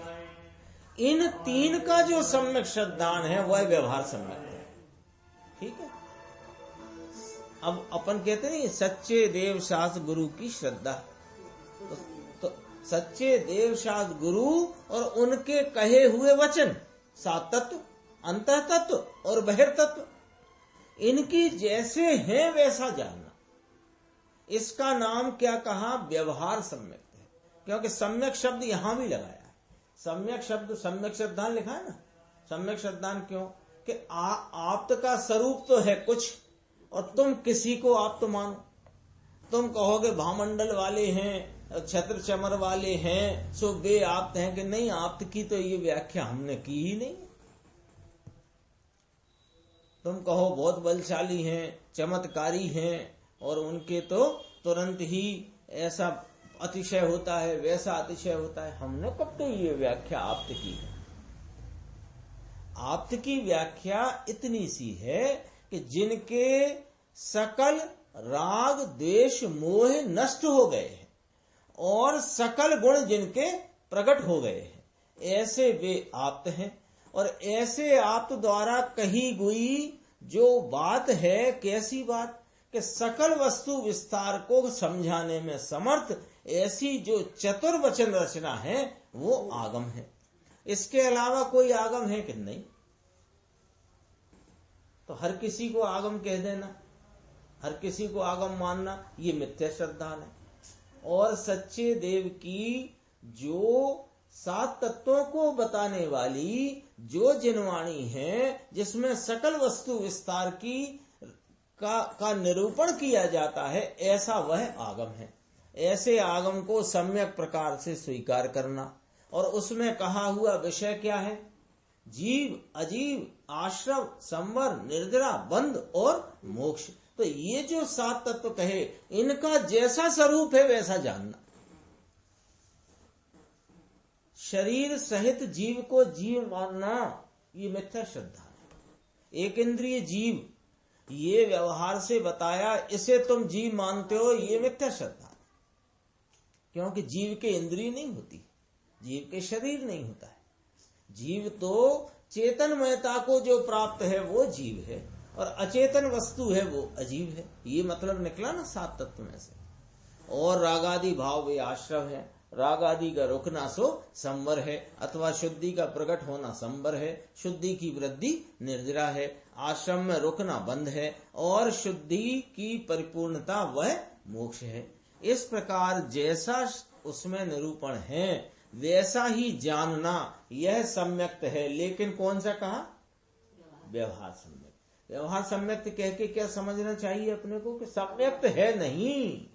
इन 3 का जो सम्यक श्रद्धान है वह व्यवहार सम्यक है। ठीक है। अब अपन कहते नहीं सच्चे देव शास्त्र गुरु की श्रद्धा, तो सच्चे देव शास्त्र गुरु और उनके कहे हुए वचन 7 तत्व, अंतः तत्व और बहिर्तत्व, इनकी जैसे है वैसा जानना, इसका नाम क्या कहा? व्यवहार सम्यक है। क्योंकि सम्यक शब्द यहां भी लगाया है। सम्यक शब्द सम्यक श्रद्धान लिखा है ना। सम्यक श्रद्धान क्यों? कि आप्त का स्वरूप तो है कुछ और तुम किसी को आप्त मानो। तुम कहोगे भामंडल वाले हैं, छत्र चमर वाले हैं, सो बे आप्त हैं, कि नहीं, आप्त की तो ये व्याख्या हमने की ही नहीं। तुम कहो बहुत बलशाली हैं, चमत्कारी हैं, और उनके तो तुरंत ही ऐसा अतिशय होता है, वैसा अतिशय होता है। हमने कब तो ये व्याख्या आप्त की है? आप्त की व्याख्या इतनी सी है कि जिनके सकल राग द्वेष मोह नष्ट हो गए हैं और सकल गुण जिनके प्रकट हो गए हैं, ऐसे वे आप्त हैं। और ऐसे आप्त द्वारा कही गई जो बात है, कैसी बात? कि सकल वस्तु विस्तार को समझाने में समर्थ ऐसी जो चतुर वचन रचना है वो आगम है। इसके अलावा कोई आगम है कि नहीं? तो हर किसी को आगम कह देना, हर किसी को आगम मानना, ये मिथ्या श्रद्धा है। और सच्चे देव की जो 7 तत्वों को बताने वाली जो जिनवाणी है, जिसमें सकल वस्तु विस्तार की का निरूपण किया जाता है, ऐसा वह आगम है। ऐसे आगम को सम्यक प्रकार से स्वीकार करना। और उसमें कहा हुआ विषय क्या है? जीव अजीव आश्रम संवर निर्जरा बंध और मोक्ष। तो ये जो 7 तत्व कहे, इनका जैसा स्वरूप है वैसा जानना। शरीर सहित जीव को जीव मानना, ये मिथ्या श्रद्धा है। एक इंद्रिय जीव ये व्यवहार से बताया, इसे तुम जीव मानते हो, ये मिथ्या श्रद्धा है। क्योंकि जीव के इंद्रिय नहीं होती, जीव के शरीर नहीं होता है। जीव तो चेतनमयता को जो प्राप्त है वो जीव है, और अचेतन वस्तु है वो अजीव है। ये मतलब निकला ना 7 तत्व में से। और रागादि भाव वे आश्रम है। राग आदि का रुकना सो संवर है, अथवा शुद्धि का प्रकट होना संवर है। शुद्धि की वृद्धि निर्जरा है। आश्रम में रुकना बंध है, और शुद्धि की परिपूर्णता वह मोक्ष है। इस प्रकार जैसा उसमें निरूपण है वैसा ही जानना, यह सम्यक्त है। लेकिन कौन सा कहा? व्यवहार सम्यक्त। व्यवहार सम्यक्त कह के क्या समझना चाहिए अपने को? कि सम्यक्त है नहीं।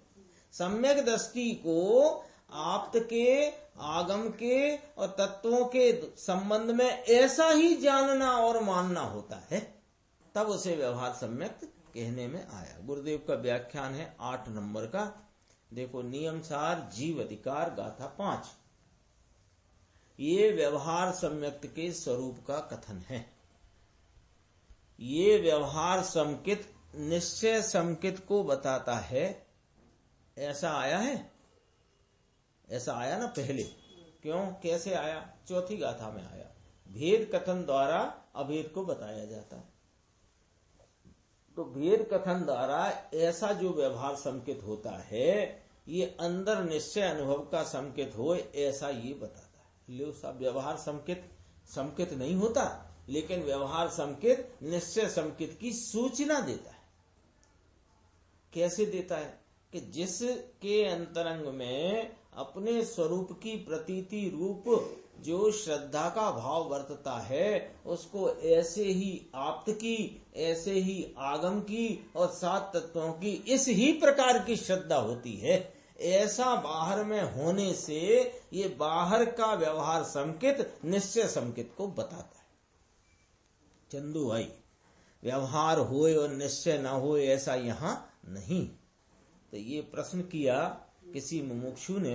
सम्यक दृष्टि को आप्त के, आगम के और तत्वों के संबंध में ऐसा ही जानना और मानना होता है, तब उसे व्यवहार सम्यक्त कहने में आया। गुरुदेव का व्याख्यान है 8 नंबर का। देखो, नियम सार जीव अधिकार गाथा 5। ये व्यवहार सम्यक्त के स्वरूप का कथन है। ये व्यवहार समकित निश्चय समकित को बताता है। ऐसा आया है, ऐसा आया ना पहले। क्यों, कैसे आया? चौथी गाथा में आया। भेद कथन द्वारा अभेद को बताया जाता है। तो भेद कथन द्वारा ऐसा जो व्यवहार संकेत होता है, ये अंदर निश्चय अनुभव का संकेत हो, ऐसा ये बताता है। लो साहब, व्यवहार संकेत नहीं होता, लेकिन व्यवहार संकेत निश्चय संकेत की सूचना देता है। कैसे देता है? कि जिसके अंतरंग में अपने स्वरूप की प्रतीति रूप जो श्रद्धा का भाव वर्तता है, उसको ऐसे ही आप्त की, ऐसे ही आगम की और 7 तत्वों की इस ही प्रकार की श्रद्धा होती है। ऐसा बाहर में होने से ये बाहर का व्यवहार संकेत निश्चय संकेत को बताता है। चंदू भाई, व्यवहार होए और निश्चय ना होए ऐसा यहाँ नहीं। तो ये प्रश्न किया किसी मुमुक्षु ने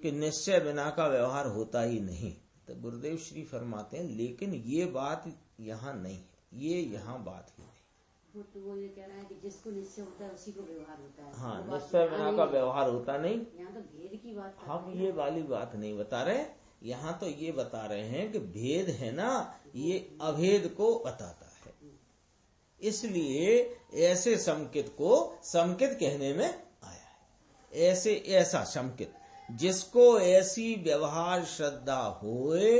कि निश्चय बिना का व्यवहार होता ही नहीं। तो गुरुदेव श्री फरमाते हैं, लेकिन ये बात यहाँ नहीं है, ये यहाँ बात ही नहीं। तो वो ये कह रहा है कि जिसको निश्चय होता है उसी को व्यवहार होता है। हाँ, वो बात निश्चय यहाँ बिना का व्यवहार होता नहीं। यहाँ तो भेद की बात कर हम रहे हैं। ये वाली बात नहीं बता रहे, यहाँ तो ये बता रहे हैं कि भेद है ना, ये अभेद को बताता है। इसलिए ऐसे संकेत को संकेत कहने में आया है। ऐसा संकेत जिसको ऐसी व्यवहार श्रद्धा होए,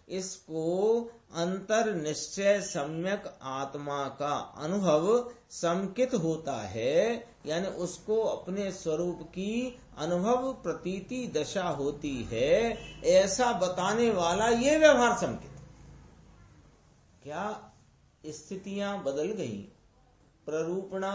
इसको अंतर निश्चय सम्यक आत्मा का अनुभव संकित होता है, यानी उसको अपने स्वरूप की अनुभव प्रतीति दशा होती है, ऐसा बताने वाला ये व्यवहार संकित। क्या स्थितियां बदल गई, प्ररूपणा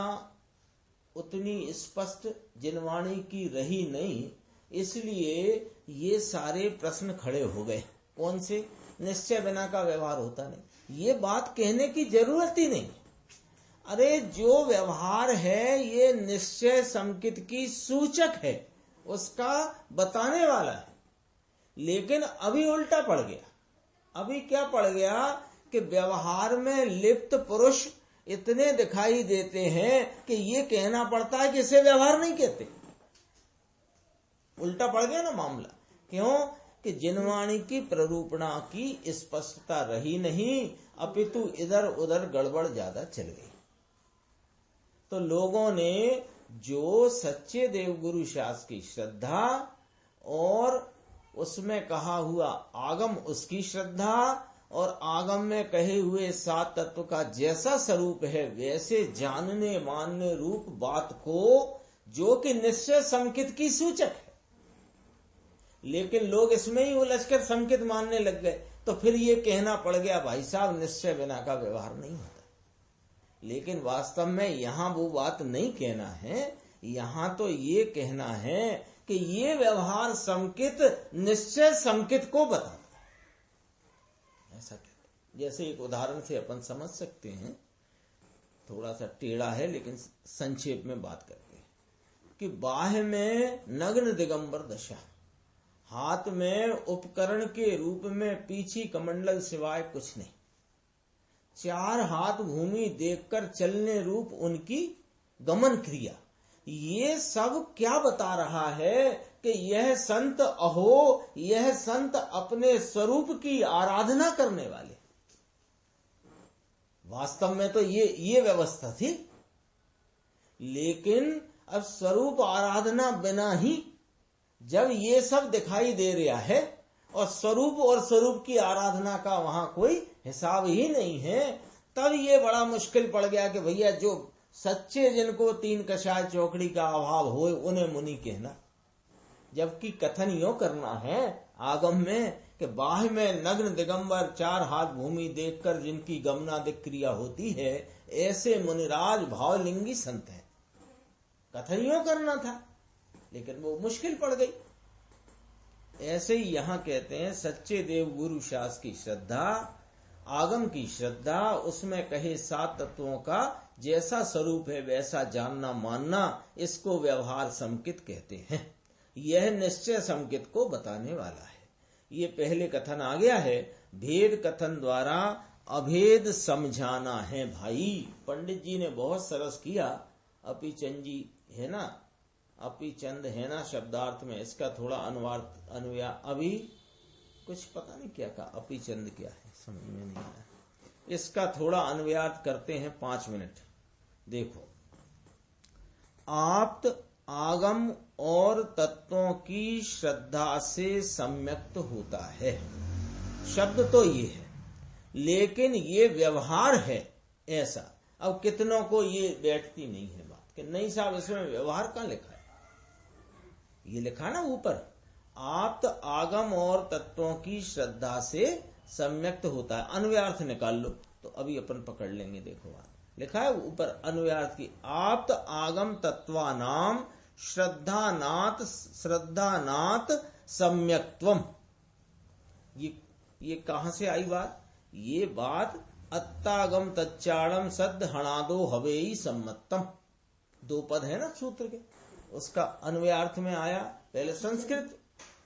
उतनी स्पष्ट जिनवाणी की रही नहीं, इसलिए ये सारे प्रश्न खड़े हो गए। कौन से? निश्चय बिना का व्यवहार होता नहीं, ये बात कहने की जरूरत ही नहीं। अरे जो व्यवहार है ये निश्चय संकित की सूचक है, उसका बताने वाला है। लेकिन अभी उल्टा पड़ गया। अभी क्या पड़ गया कि व्यवहार में लिप्त पुरुष इतने दिखाई देते हैं कि ये कहना पड़ता है कि इसे व्यवहार नहीं कहते। उल्टा पड़ गया ना मामला। क्यों? कि जिनवाणी की प्ररूपणा की स्पष्टता रही नहीं, अपितु इधर उधर गड़बड़ ज्यादा चल गई। तो लोगों ने जो सच्चे देवगुरु शास्त्र की श्रद्धा और उसमें कहा हुआ आगम उसकी श्रद्धा और आगम में कहे हुए सात तत्व का जैसा स्वरूप है वैसे जानने मानने रूप बात को, जो कि निश्चय संकित की सूचक है, लेकिन लोग इसमें ही उलझकर संकित मानने लग गए। तो फिर ये कहना पड़ गया भाई साहब निश्चय बिना का व्यवहार नहीं होता। लेकिन वास्तव में यहाँ वो बात नहीं कहना है, यहाँ तो ये कहना है कि ये व्यवहार संकित निश्चय संकित को बताता है, ऐसा कहते। जैसे एक उदाहरण से अपन समझ सकते हैं, थोड़ा सा टेढ़ा है लेकिन संक्षेप में बात करते हैं कि बाह्य में नग्न दिगंबर दशा, हाथ में उपकरण के रूप में पीछी कमंडल सिवाय कुछ नहीं, चार हाथ भूमि देखकर चलने रूप उनकी गमन क्रिया, ये सब क्या बता रहा है कि यह संत अहो, यह संत अपने स्वरूप की आराधना करने वाले। वास्तव में तो ये व्यवस्था थी, लेकिन अब स्वरूप आराधना बिना ही जब ये सब दिखाई दे रहा है और स्वरूप की आराधना का वहां कोई हिसाब ही नहीं है, तब ये बड़ा मुश्किल पड़ गया कि भैया जो सच्चे जिनको तीन कषाय चौकड़ी का अभाव हो उन्हें मुनि कहना। जबकि कथन यो करना है आगम में कि बाह्य में नग्न दिगंबर चार हाथ भूमि देखकर जिनकी गमनादिक क्रिया होती है, ऐसे मुनिराज भावलिंगी संत है। कथन यो करना था, लेकिन वो मुश्किल पड़ गई। ऐसे ही यहां कहते हैं सच्चे देव गुरु शास्त्र की श्रद्धा, आगम की श्रद्धा, उसमें कहे सात तत्वों का जैसा स्वरूप है वैसा जानना मानना, इसको व्यवहार संकित कहते हैं। यह निश्चय संकित को बताने वाला है। ये पहले कथन आ गया है, भेद कथन द्वारा अभेद समझाना है। भाई पंडित जी ने बहुत सरस किया, अपी चंद जी है ना, अपी चंद है ना शब्दार्थ में, इसका थोड़ा अनुवाद अभी कुछ पता नहीं क्या कहा, अपी चंद क्या है समझ में नहीं आया, इसका थोड़ा अनुवाद करते हैं 5 मिनट। देखो, आप्त आगम और तत्वों की श्रद्धा से सम्यक्त होता है, शब्द तो ये है, लेकिन ये व्यवहार है ऐसा। अब कितनों को ये बैठती नहीं है बात कि नहीं साहब इसमें व्यवहार कहाँ लिखा है, ये लिखा ना ऊपर, आप्त आगम और तत्वों की श्रद्धा से सम्यक्त होता है। अन्वयार्थ निकाल लो तो अभी अपन पकड़ लेंगे। देखो बात लिखा है ऊपर अन्वयार्थ की, आप्त आगम तत्वानाम श्रद्धानात सम्यक्त्वम। ये कहां से आई बात? ये बात अत्तागम तच्चाड़म सद् हणादो हवेई सम्मतम, 2 पद है ना सूत्र के, उसका अन्वयार्थ में आया। पहले संस्कृत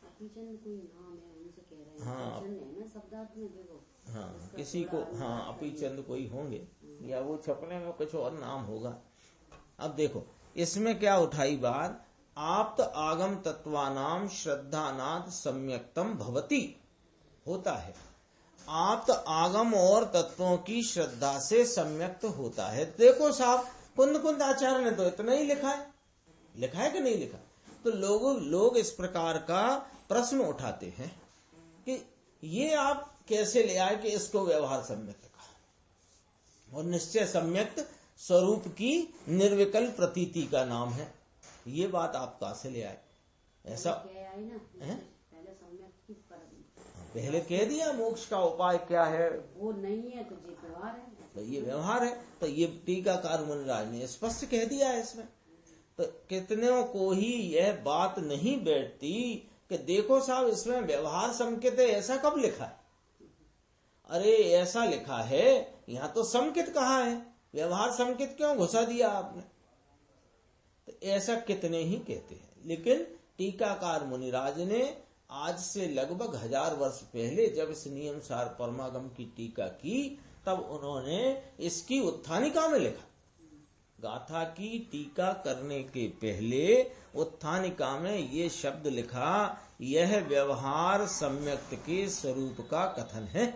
अपीचंद कोई नाम है उनसे कह रहे हैं। हाँ। अपीचंद है ना शब्दार्थ में, देखो हाँ किसी को, हाँ अपी चंद कोई होंगे या वो छपने में कुछ और नाम होगा। अब देखो इसमें क्या उठाई बात, आप्त आगम तत्वानाम श्रद्धानाद सम्यक्तम भवति होता है। आप्त आगम और तत्वों की श्रद्धा से सम्यक्त होता है। देखो साहब कुंद कुंद आचार्य ने तो इतना ही लिखा है कि नहीं लिखा। तो लोग इस प्रकार का प्रश्न उठाते हैं कि ये आप कैसे ले आए कि इसको व्यवहार सम्यक्त कहा, और निश्चय सम्यक्त स्वरूप की निर्विकल्प प्रतीति का नाम है। ये बात आप कहां से ले आए? ऐसा पहले कह दिया मोक्ष का उपाय क्या है, वो नहीं है तो ये व्यवहार है, तो ये व्यवहार है। तो ये टीकाकार मुनिराज ने स्पष्ट कह दिया है इसमें। तो कितनों को ही यह बात नहीं बैठती कि देखो साहब इसमें व्यवहार संकेत है, ऐसा कब लिखा है? अरे ऐसा लिखा है, यहाँ तो संकेत कहा है, व्यवहार संकेत क्यों घुसा दिया आपने? तो ऐसा कितने ही कहते हैं। लेकिन टीकाकार मुनिराज ने आज से लगभग 1000 वर्ष पहले जब इस नियम सार परमागम की टीका की, तब उन्होंने इसकी उत्थानिका में लिखा। गाथा की टीका करने के पहले उत्थानिका में ये शब्द लिखा, यह व्यवहार सम्यक्त के स्वरूप का कथन है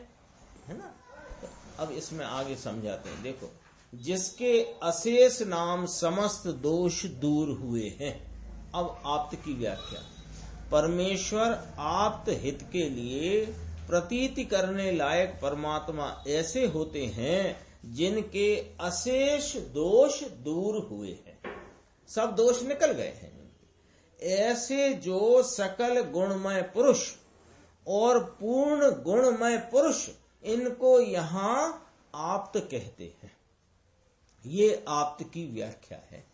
ना। तो अब इसमें आगे समझाते हैं। देखो, जिसके अशेष नाम समस्त दोष दूर हुए हैं। अब आप्त की व्याख्या, परमेश्वर आप्त हित के लिए प्रतीति करने लायक परमात्मा ऐसे होते हैं जिनके अशेष दोष दूर हुए हैं, सब दोष निकल गए हैं। ऐसे जो सकल गुणमय पुरुष और पूर्ण गुणमय पुरुष, इनको यहाँ आप्त कहते हैं। ये आप्त की व्याख्या है।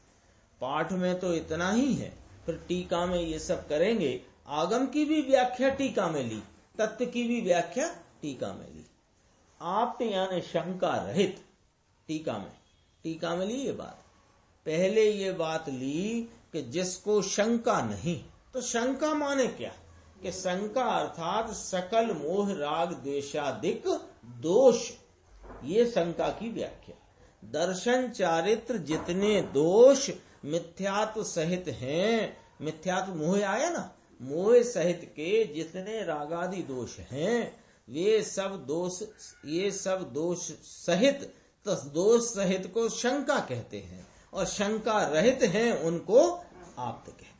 पाठ में तो इतना ही है, फिर टीका में ये सब करेंगे। आगम की भी व्याख्या टीका में ली, तत्व की भी व्याख्या टीका में ली। आप्त यानी शंका रहित, टीका में ली ये बात। पहले ये बात ली कि जिसको शंका नहीं, तो शंका माने क्या कि शंका अर्थात सकल मोह राग द्वेषादिक दोष, ये शंका की व्याख्या। दर्शन चारित्र जितने दोष मिथ्यात्व सहित हैं, मिथ्यात्व मोह आया ना, मोह सहित के जितने रागादि दोष हैं, वे सब दोष, ये सब दोष सहित, तो दोष सहित को शंका कहते हैं, और शंका रहित हैं उनको आप्त कहते हैं।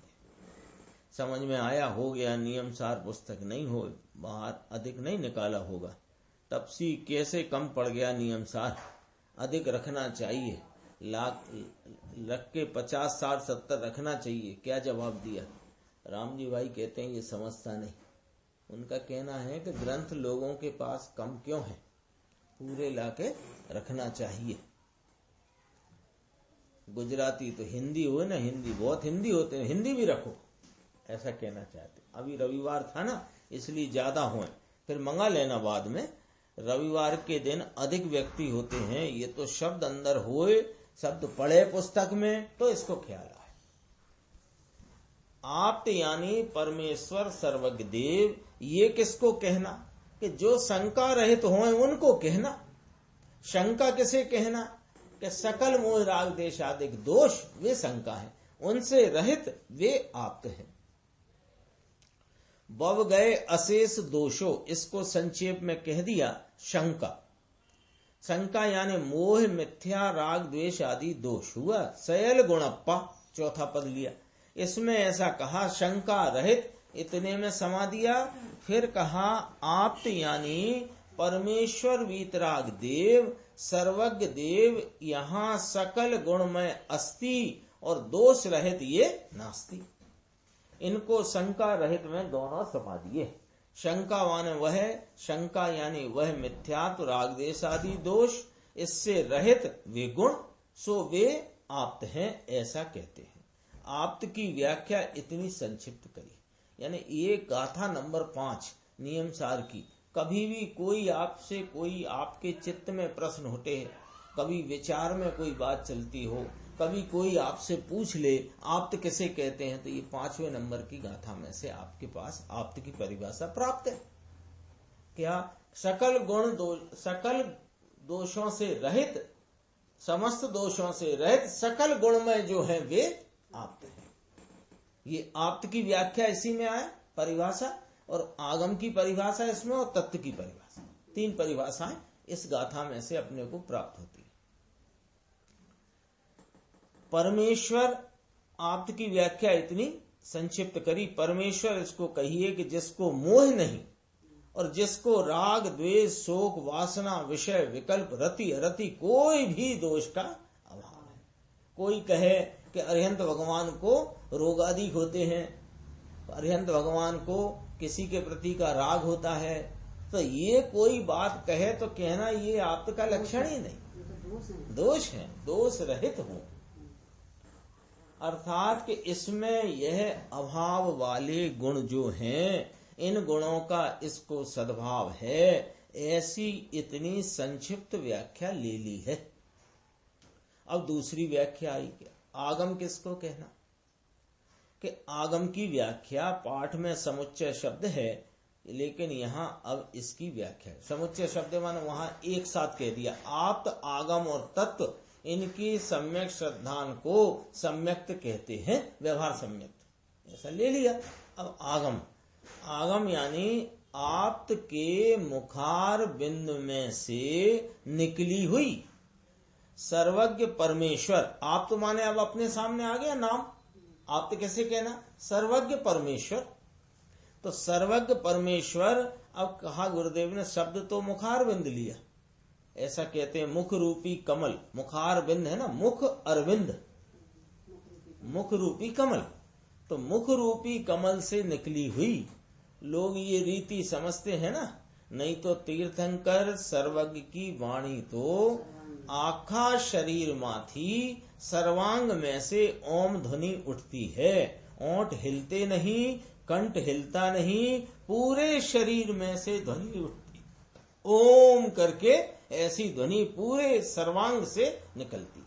समझ में आया? हो गया। नियम सार पुस्तक नहीं हो, बाहर अधिक नहीं निकाला होगा। तपसी कैसे कम पड़ गया नियम सार, अधिक रखना चाहिए। लाख रख के 50, 60, 70 रखना चाहिए। क्या जवाब दिया? राम जी भाई कहते हैं ये समझता नहीं। उनका कहना है कि ग्रंथ लोगों के पास कम क्यों है, पूरे लाके रखना चाहिए। गुजराती तो हिंदी हो ना, हिंदी बहुत हिंदी होते हैं, हिंदी भी रखो, ऐसा कहना चाहते। अभी रविवार था ना, इसलिए ज्यादा हुए, फिर मंगा लेना बाद में। रविवार के दिन अधिक व्यक्ति होते हैं, ये तो शब्द अंदर होए, शब्द पढ़े पुस्तक में, तो इसको ख्याल आए। आप्त यानी परमेश्वर सर्वज्ञ देव, ये किसको कहना कि जो शंका रहित हों उनको कहना। शंका किसे कहना कि सकल मोह राग देश आदि दोष वे शंका है, उनसे रहित वे आप्त है। बव गए अशेष दोषों, इसको संक्षेप में कह दिया शंका। शंका यानी मोह मिथ्या राग द्वेष आदि दोष हुआ। सयल गुणप्पा चौथा पद लिया, इसमें ऐसा कहा शंका रहित, इतने में समा दिया। फिर कहा आप्त यानी परमेश्वर वीतराग देव, सर्वज्ञ देव, यहाँ सकल गुणमय अस्ति और दोष रहित ये नास्ति। इनको शंका रहित में दोनों समा दिए। शंका माने वह, शंका यानी वह मिथ्यात्व राग देश आदि दोष, इससे रहित वे गुण, सो वे आप्त हैं, ऐसा कहते हैं। आप्त की व्याख्या इतनी संक्षिप्त करी। यानी ये गाथा नंबर 5 नियम सार की। कभी भी कोई आपसे, कोई आपके चित्त में प्रश्न उठे, कभी विचार में कोई बात चलती हो, कभी कोई आपसे पूछ ले आप्त किसे कहते हैं, तो ये 5वें नंबर की गाथा में से आपके पास आप्त की परिभाषा प्राप्त है। क्या सकल सकल दोषों से रहित, समस्त दोषों से रहित सकल गुणमय जो है वे आप्त है। ये आप्त की व्याख्या इसी में आए, परिभाषा, और आगम की परिभाषा इसमें, और तत्व की परिभाषा, 3 परिभाषाएं इस गाथा में से अपने को प्राप्त होती है। परमेश्वर आप्त की व्याख्या इतनी संक्षिप्त करी। परमेश्वर इसको कहिए कि जिसको मोह नहीं और जिसको राग द्वेष शोक वासना विषय विकल्प रति अरति कोई भी दोष का अभाव है। कोई कहे कि अरिहंत भगवान को रोगादि होते हैं, अरिहंत भगवान को किसी के प्रति का राग होता है, तो ये कोई बात कहे तो कहना ये आप्त का लक्षण ही नहीं, दोष है, दोष रहित हो। अर्थात कि इसमें यह अभाव वाले गुण जो हैं, इन गुणों का इसको सद्भाव है, ऐसी इतनी संक्षिप्त व्याख्या ले ली है। अब दूसरी व्याख्या आई, क्या आगम किसको कहना, कि आगम की व्याख्या पाठ में समुच्चय शब्द है, लेकिन यहाँ अब इसकी व्याख्या है। समुच्चय शब्द माने वहां एक साथ कह दिया, आप्त आगम और तत्व इनकी सम्यक श्रद्धान को सम्यक्त कहते हैं, व्यवहार सम्यक्त, ऐसा ले लिया। अब आगम, आगम यानी आप्त के मुखार बिंद में से निकली हुई सर्वज्ञ परमेश्वर। आप्त माने अब अपने सामने आ गया नाम, आप्त कैसे कहना, सर्वज्ञ परमेश्वर। तो सर्वज्ञ परमेश्वर, अब कहा गुरुदेव ने शब्द तो मुखार बिंद लिया, ऐसा कहते हैं मुख रूपी कमल, मुखार बिंद है ना, मुख अरविंद, मुख रूपी कमल, तो मुख रूपी कमल से निकली हुई। लोग ये रीति समझते हैं ना, नहीं तो तीर्थंकर सर्वज्ञ की वाणी तो आखा शरीर माथी सर्वांग में से ओम ध्वनि उठती है, ओंठ हिलते नहीं, कंठ हिलता नहीं, पूरे शरीर में से ध्वनि उठती, ओम करके ऐसी ध्वनि पूरे सर्वांग से निकलती है,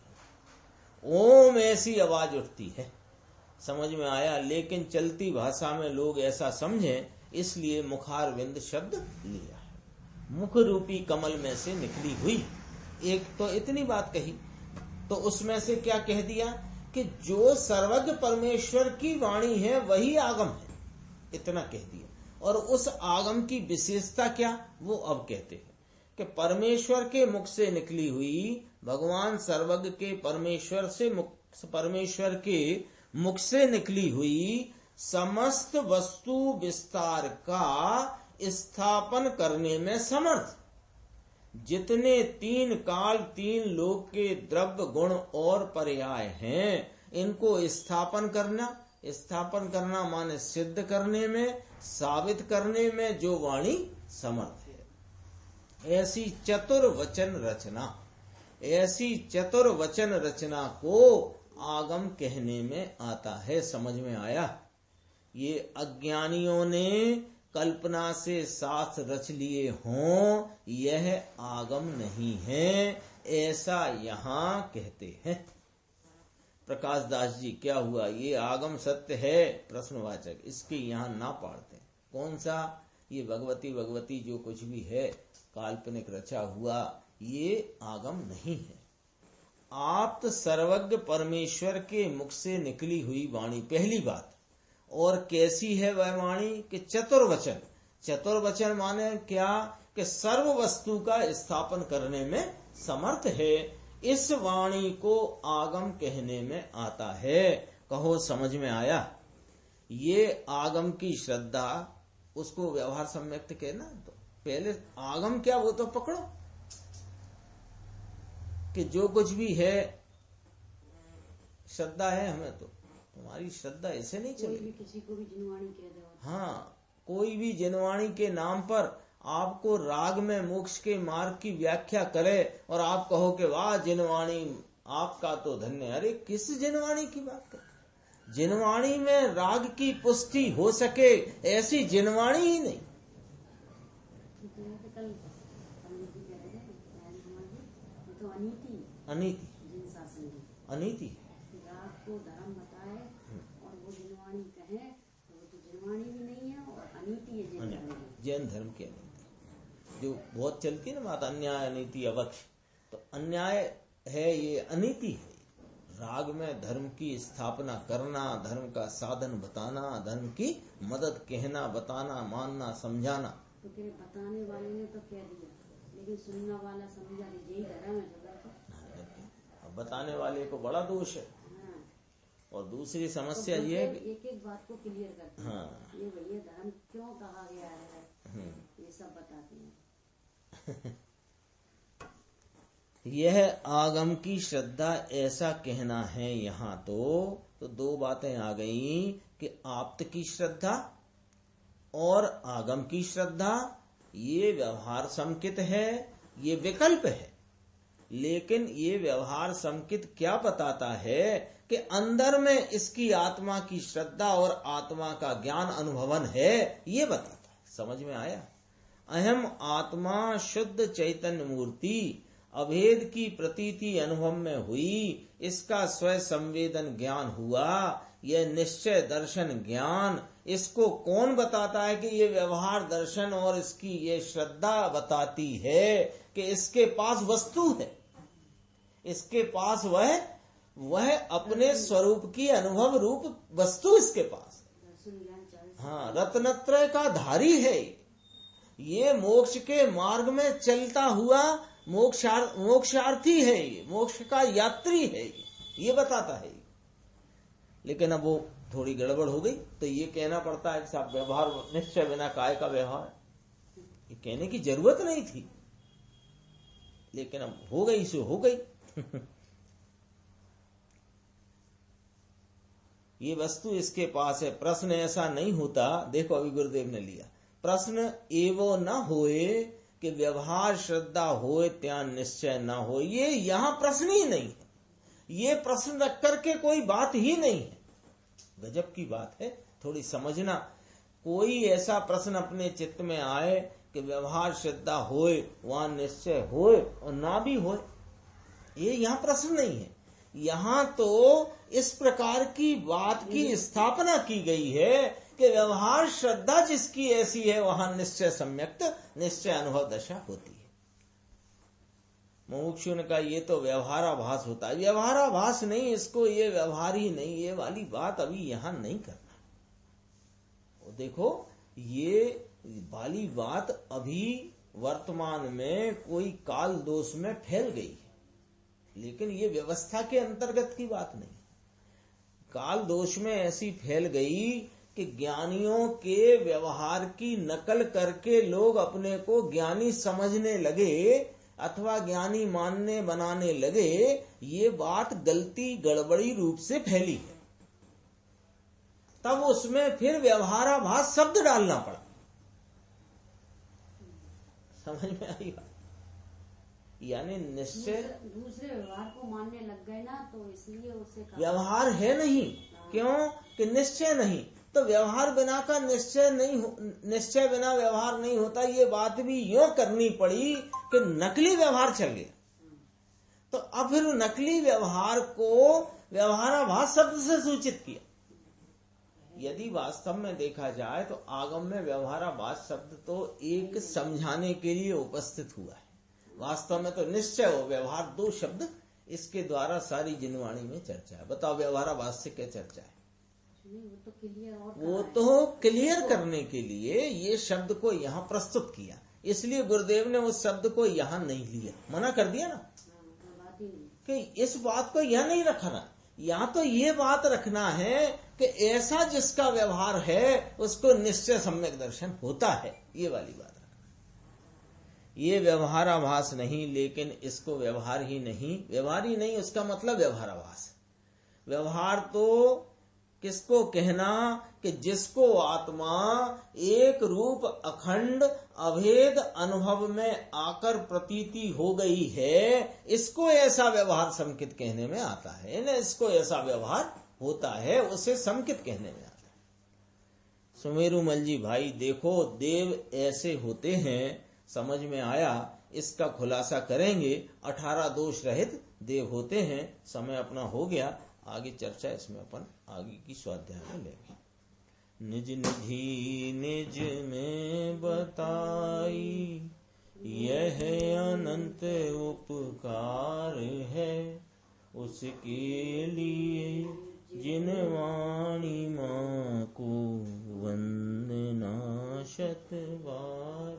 ओम ऐसी आवाज उठती है। समझ में आया। लेकिन चलती भाषा में लोग ऐसा समझें, इसलिए मुखारविंद शब्द लिया है, मुख रूपी कमल में से निकली हुई। एक तो इतनी बात कही, तो उसमें से क्या कह दिया कि जो सर्वज्ञ परमेश्वर की वाणी है वही आगम है, इतना कह दिया। और उस आगम की विशेषता क्या, वो अब कहते हैं कि परमेश्वर के मुख से निकली हुई, भगवान सर्वज्ञ के परमेश्वर के मुख से निकली हुई समस्त वस्तु विस्तार का स्थापन करने में समर्थ। जितने 3 काल 3 लोक के द्रव्य गुण और पर्याय हैं, इनको स्थापन करना माने सिद्ध करने में, साबित करने में जो वाणी समर्थ है। ऐसी चतुर्वचन रचना को आगम कहने में आता है। समझ में आया। ये अज्ञानियों ने कल्पना से शास्त्र रच लिए हों, यह आगम नहीं है, ऐसा यहाँ कहते हैं। प्रकाश दास जी, क्या हुआ, ये आगम सत्य है प्रश्नवाचक, इसके यहाँ ना पाड़ते। कौन सा, ये भगवती जो कुछ भी है काल्पनिक रचा हुआ, ये आगम नहीं है। आप्त सर्वज्ञ परमेश्वर के मुख से निकली हुई वाणी, पहली बात। और कैसी है वह वाणी कि चतुर्वचन माने क्या कि सर्व वस्तु का स्थापन करने में समर्थ है। इस वाणी को आगम कहने में आता है। कहो समझ में आया। ये आगम की श्रद्धा, उसको व्यवहार सम्यक्त कहना। तो पहले आगम क्या, वो तो पकड़ो कि जो कुछ भी है श्रद्धा है हमें, तो तुम्हारी श्रद्धा ऐसे नहीं चलेगी। किसी को भी जिनवाणी कह दो। हाँ, कोई भी जिनवाणी के नाम पर आपको राग में मोक्ष के मार्ग की व्याख्या करे और आप कहो कि वाह जिनवाणी आपका तो धन्य। अरे किस जिनवाणी की बात कर, जिनवाणी में राग की पुष्टि हो सके ऐसी जिनवाणी ही नहीं। अनीति अनीति राग को धर्म बताए और वो जिनवाणी कहे तो वो तो जिनवाणी भी नहीं है और अनीति है। जैन धर्म की अनीति। जो बहुत चलती है ना बात, अन्याय अनीति अवक्ष, तो अन्याय है ये, अनीति है। राग में धर्म की स्थापना करना, धर्म का साधन बताना, धर्म की मदद कहना, बताना, मानना, समझाना। तो तेरे बताने वाले ने तो कह दिया, लेकिन सुनने वाला समझा नहीं, यही धर्म है जगह का। अब बताने वाले को बड़ा दोष है। हाँ। और दूसरी समस्या तो ये है एक एक बात को क्लियर करते हैं। हाँ। ये भैया धर्म क्यों कहा गया है, ये सब बताते हैं। यह आगम की श्रद्धा ऐसा कहना है यहाँ तो दो बातें आ गई कि आप्त की श्रद्धा और आगम की श्रद्धा, ये व्यवहार संकित है, ये विकल्प है। लेकिन ये व्यवहार संकित क्या बताता है कि अंदर में इसकी आत्मा की श्रद्धा और आत्मा का ज्ञान अनुभवन है, ये बताता है। समझ में आया? अहम आत्मा शुद्ध चैतन्य मूर्ति अभेद की प्रतीति अनुभव में हुई, इसका स्वयं संवेदन ज्ञान हुआ, यह निश्चय दर्शन ज्ञान, इसको कौन बताता है कि ये व्यवहार दर्शन और इसकी ये श्रद्धा बताती है कि इसके पास वस्तु है, इसके पास वह अपने स्वरूप की अनुभव रूप वस्तु इसके पास है। हाँ, रत्नत्रय का धारी है ये, मोक्ष के मार्ग में चलता हुआ मोक्षार्थी है ये, मोक्ष का यात्री है ये बताता है। लेकिन अब वो थोड़ी गड़बड़ हो गई तो ये कहना पड़ता है कि साहब व्यवहार निश्चय बिना काय का व्यवहार, ये कहने की जरूरत नहीं थी, लेकिन अब हो गई सो हो गई। ये वस्तु इसके पास है। प्रश्न ऐसा नहीं होता, देखो अभी गुरुदेव ने लिया प्रश्न, एवो न होए कि व्यवहार श्रद्धा होए त्यान निश्चय न हो, ये यहाँ प्रश्न ही नहीं है। ये प्रश्न रख करके कोई बात ही नहीं है। गजब की बात है, थोड़ी समझना। कोई ऐसा प्रश्न अपने चित्त में आए कि व्यवहार श्रद्धा होए वहां निश्चय होए और ना भी होए, ये यहाँ प्रश्न नहीं है। यहाँ तो इस प्रकार की बात की स्थापना की गई है कि व्यवहार श्रद्धा जिसकी ऐसी है वहां निश्चय सम्यक्त निश्चय अनुभव दशा होती है। मुमुक्षु ने कहा ये तो व्यवहाराभास होता है। व्यवहाराभास नहीं, इसको ये व्यवहार ही नहीं, ये वाली बात अभी यहां नहीं करना। वो देखो ये वाली बात अभी वर्तमान में कोई काल दोष में फैल गई है, लेकिन ये व्यवस्था के अंतर्गत की बात नहीं। काल दोष में ऐसी फैल गई कि ज्ञानियों के व्यवहार की नकल करके लोग अपने को ज्ञानी समझने लगे अथवा ज्ञानी मानने बनाने लगे। ये बात गलती गड़बड़ी रूप से फैली है, तब उसमें फिर व्यवहाराभास शब्द डालना पड़ा। समझ में आई बात? यानी निश्चय दूसरे व्यवहार को मानने लग गए ना, तो इसलिए उसे व्यवहार है नहीं। क्यों कि निश्चय नहीं, तो व्यवहार बिना का निश्चय नहीं, निश्चय बिना व्यवहार नहीं होता। ये बात भी यूं करनी पड़ी कि नकली व्यवहार चल गया, तो अब फिर नकली व्यवहार को व्यवहाराभास शब्द से सूचित किया। यदि वास्तव में देखा जाए तो आगम में व्यवहाराभास शब्द तो एक समझाने के लिए उपस्थित हुआ है। वास्तव में तो निश्चय हो व्यवहार दो शब्द इसके द्वारा सारी जिनवाणी में चर्चा है। बताओ व्यवहाराभास से क्या चर्चा है? वो तो क्लियर करने के लिए ये शब्द को यहाँ प्रस्तुत किया, इसलिए गुरुदेव ने उस शब्द को यहाँ नहीं लिया, मना कर दिया ना कि इस बात को यहाँ नहीं रखना। यहाँ तो ये बात रखना है कि ऐसा जिसका व्यवहार है उसको निश्चय सम्यक दर्शन होता है, ये वाली बात रखना। ये व्यवहाराभास नहीं, लेकिन इसको व्यवहार ही नहीं, उसका मतलब व्यवहाराभास। व्यवहार तो किसको कहना कि जिसको आत्मा एक रूप अखंड अभेद अनुभव में आकर प्रतीति हो गई है, इसको ऐसा व्यवहार संकित कहने में आता है। न इसको ऐसा व्यवहार होता है, उसे संकित कहने में आता है। सुमेरुमल जी भाई देखो, देव ऐसे होते हैं, समझ में आया? इसका खुलासा करेंगे। 18 दोष रहित देव होते हैं। समय अपना हो गया, आगे चर्चा इसमें अपन आगे की स्वाध्याय में लेंगे। निज निधि निज में बताई यह अनंत उपकार है उसके लिए जिन वाणी माँ को वंदना शत बार।